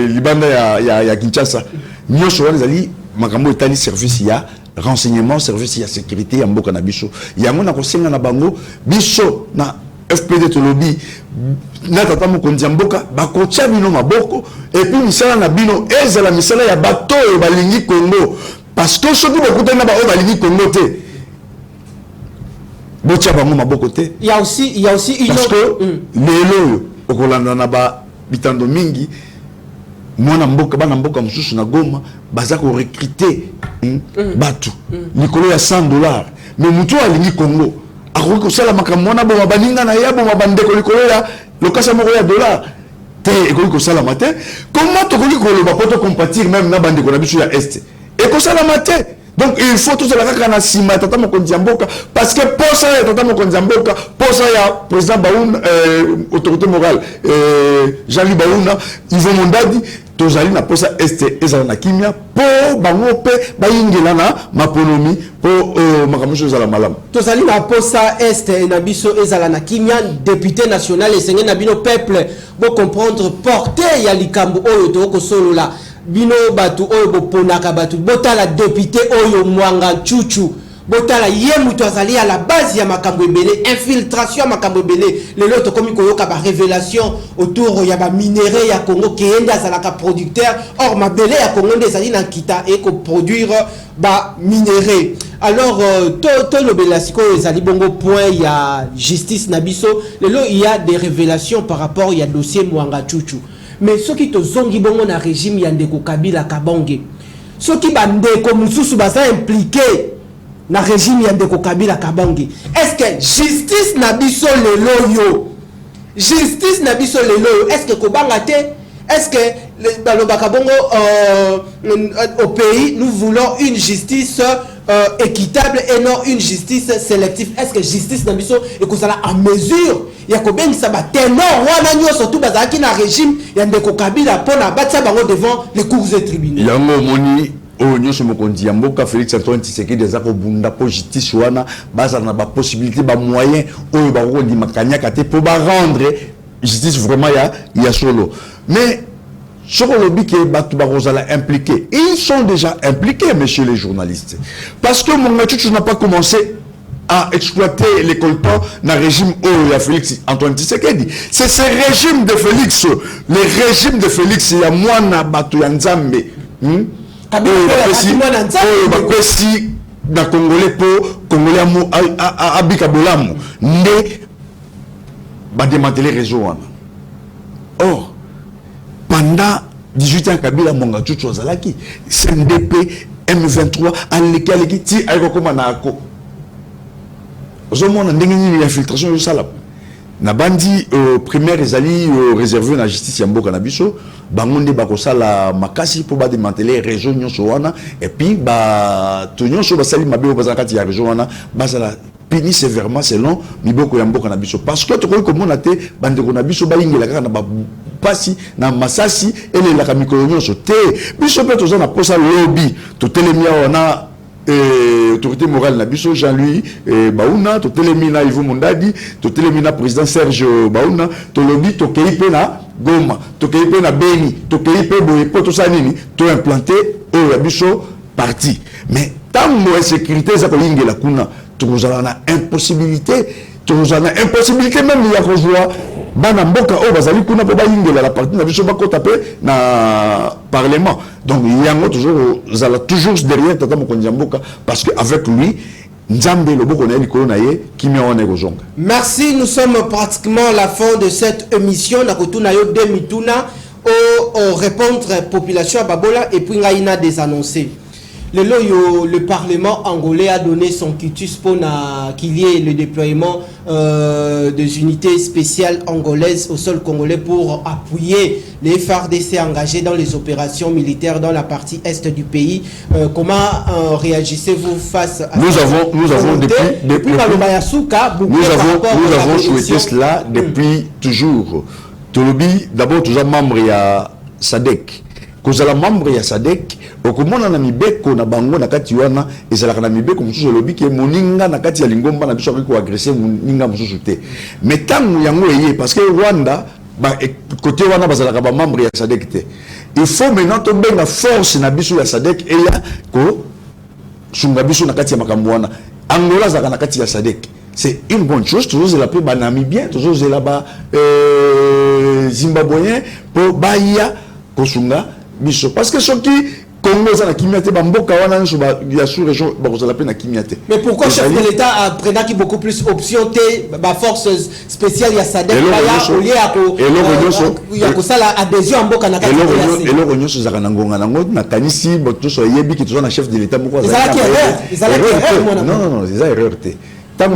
Speaker 3: libanda ya Kinshasa. Nyoso wana zali makambo etali service ya renseignement service ya sécurité ya mboka na biso yango na kosenga na bango biso na FPD tolobi na tata mokonzi ya mboka bakotia bino maboko et puis misala na bino ezala misala ya bato e balingi Congo parce que soki bokutana ba o balingi Congo te botia bango maboko te
Speaker 2: il y a aussi une
Speaker 3: parce que lelo okolanda na ba bitando mingi mwana mboka bana mboka mususu na Goma baza ko recruter batu nikolo ya $100 mais mutu alingi Congo akoki kosala makambo wana boma baninga na yabo mabandeko likolo ya lokasa moko ya dollar te ekoki kosala mate comment tokoki koloba poto compatir même na bandeko na biso ya est et kosala mate donc il faut tout cela kana sima tata mokonzi mboka parce que posa ya tata mokonzi mboka posa ya président Baouna autorité morale Jean-Louis Baouna Yvon Mondadi tozali na posa este ezala na kimia po bango pe bayingela na maponomi po makamusho ezala malamu
Speaker 2: tozali na posa este na biso ezala na kimia député national esenge na bino peuple bo comprendre porter ya likambo oyo to ko solo la bino batu oyo boponaka batu botala député oyo Mwanga Chuchu botala ye mutu azali à la base ya makambo ebele infiltration makambo ebele lelo to komi koyoka ba révélation autour ya ba minerai ya Congo kenda azalaka producteur or mabele ya Congo ndezali na kita et ko produire ba minerai alors to lobela siko ezali bongo point ya justice na biso lelo il y a des révélations par rapport ya dossier Mwanga Chuchu mais ceux qui te zongi bongo na régime ya ndeko Kabila Kabonge ceux qui bandeko mususu baza impliqué na régime ya ndeko Kabila Kabonge est-ce que justice na biso lelo yo justice na biso lelo yo est-ce que kobanga te est-ce que balobaka bongo au pays nous voulons une justice équitable et non une justice sélective est-ce que justice na biso ekozala en mesure ya kobengisa ba ténor wana nyonso tout bazaki na régime ya ndeko Kabila pona batia bango devant les cours et tribunaux
Speaker 3: yango moni o nyonso mokonzi ya mboka Félix Antoine Tshisekedi ezako bunda po justice wana baza na ba possibilité ba moyen oyo ba ko makanyaka te po ba rendre justice vraiment ya solo mais sur le lobby qui est impliqué. Ils sont déjà impliqués, messieurs les journalistes. Parce que mon tu n'a pas commencé à exploiter les coltans dans le régime de Félix Antoine Tshisekedi. C'est ce régime de Félix, le régime de Félix, il y a moi na batu ya Nzambe. Na Congolais pour Congolais abika bolamu ndé ba démanteler réseau wana. Or pendant 18 ans Kabila monga chuchu azalaki CNDP M23 aleki ti ayiko koma na ako ozomona ndenge nini infiltration yo sala na bandi primaire ezali réservé na justice ya mboka na biso bango nde bakosala makasi po ba démanteler réseau nyonso wana et puis ba to nyonso basali mabe bazala kati ya réseau wana bazala puni sévèrement selon miboko ya mboka na biso parce que tokoki komona te bandeko na biso bayingela kaka na bapasi na masasi elelaka mikolo nyonso te biso mpe toza na posa lobby totelemi awa na autorité morale na biso Jean-Louis Baouna totelemi na Yves Mondadi totelemi na président Serge Baouna to lobby tokei pe na Goma tokei pe na Beni tokei pe boye po to sanini to implanté o ya biso parti mais tango insécurité za kolingela kuna tozala na impossibilité même il y a rejoint bana mboka o bazali kuna po bayingela la partie na biso bakota pe na parlement donc il y a toujours derrière tata mokonzi mboka parce que avec lui Nzambe loboko na likolo na ye kimia wana ekozonga.
Speaker 2: Merci, nous sommes pratiquement à la fin de cette émission na kotuna yo demituna au répondre population à Babola et puis ngaina des annoncés. Le Parlement angolais a donné son quitus pour qu'il y ait le déploiement des unités spéciales angolaises au sol congolais pour appuyer les FARDC engagés dans les opérations militaires dans la partie est du pays. Comment réagissez-vous face à
Speaker 3: nous avons depuis souhaité cela depuis toujours. Tolobi, d'abord, tous membres à SADC. Quand la membre ya SADC okomona na mibeko na bango na kati wana ezalaka na mibeko mususu lobi ke moninga na kati ya lingomba na biso ko agresser moninga mususu te mais tangu yango eye parce que Rwanda ba côté wana bazalaka ba membre ya SADC te il faut maintenant tomber na force na biso ya SADC et ya ko sunga biso na kati ya makambo wana Angola zaka na kati ya SADC c'est une bonne chose toujours la peu ba Namibien toujours la ba Zimbabwéen pour baya ko sunga biso parce que ceux qui Congo ça na kimia te bamboka wana nso ba ya sous région ba ko la peine na kimia te.
Speaker 2: Mais pourquoi chef de l'état a pris beaucoup plus option te ba force spéciale ya SADC ya au lieu à ko ya ko sala adhésion mboka na kati ya
Speaker 3: et le réunion sur zaka nangonga nango na kanisi boto so yebi ki toujours na chef de l'état moko za. Non, c'est erreur te. Tant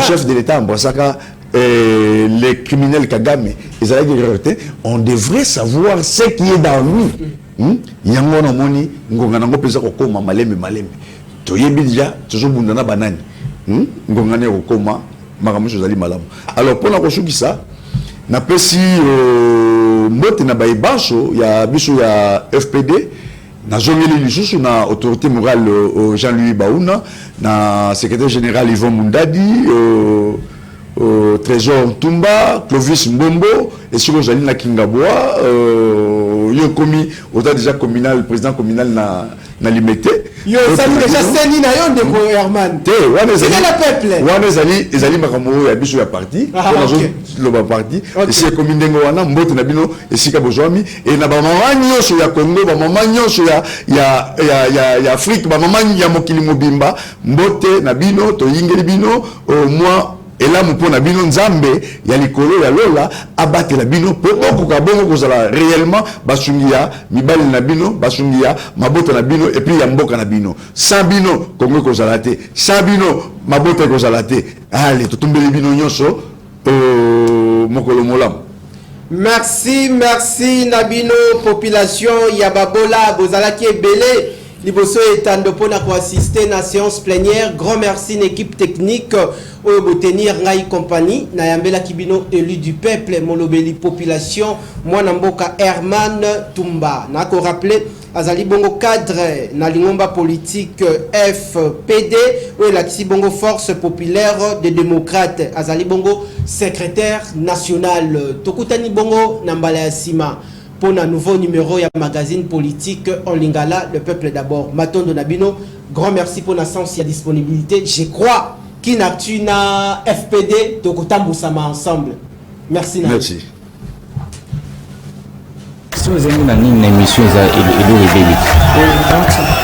Speaker 3: chef de l'état embrassaka les criminels Kagame, on devrait savoir ce qui est dans lui. Yango moni ngonga nango pesa ko koma maleme to yebi déjà toujours bundana banani ngonga ne ko koma makamuso zali malamu. Alors pour na ko sukisa na pesi mbote na baibaso ya biso ya FPD na zongeli lisusu na autorité morale Jean-Louis Baouna na secrétaire général Yves Mondadi Trésor Tumba, Clovis Mbombo, et sur les na Kingaboa, yo commis, autant déjà communal, président communal na limité.
Speaker 2: Yo, ça nous déjà seni na yon de Herman.
Speaker 3: Te, wane zali, ezali makambo ya biso ya parti, loba parti, et c'est commune dengo wana mbote na bino esika bozwami et na ba mama nyonso ya Congo, ba mama nyonso ya Afrique, ba mama ya mokili mobimba, mbote na bino to yingeli bino moi et là mon pona bino nzambe ya likolo ya lola abate la bino po okuka bongo kozala réellement basungia mibali na bino basungia mabota na bino et puis ya mboka na bino sans bino kongo kozala te sans bino mabota kozala te allez totumbeli bino nyonso mokolo molam.
Speaker 2: Merci Nabino population ya Babola bozalaki ebele liboso etando pona ko assister na séance plénière. Grand merci une équipe technique au tenir ngai compagnie na yambela kibino élu du peuple molobeli population mwana mboka Herman Tumba. Na ko rappeler azali bongo cadre na lingomba politique FPD ou la bongo force populaire des démocrates azali bongo secrétaire national tokutani bongo na mbala ya sima pour un nouveau numéro ya magazine politique en lingala le peuple d'abord Matondo Nabino grand merci pour la sens et la disponibilité je crois qu'il n'a tu na FPD tokutambusama ensemble merci
Speaker 3: merci.
Speaker 10: Si vous avez une émission, ils ont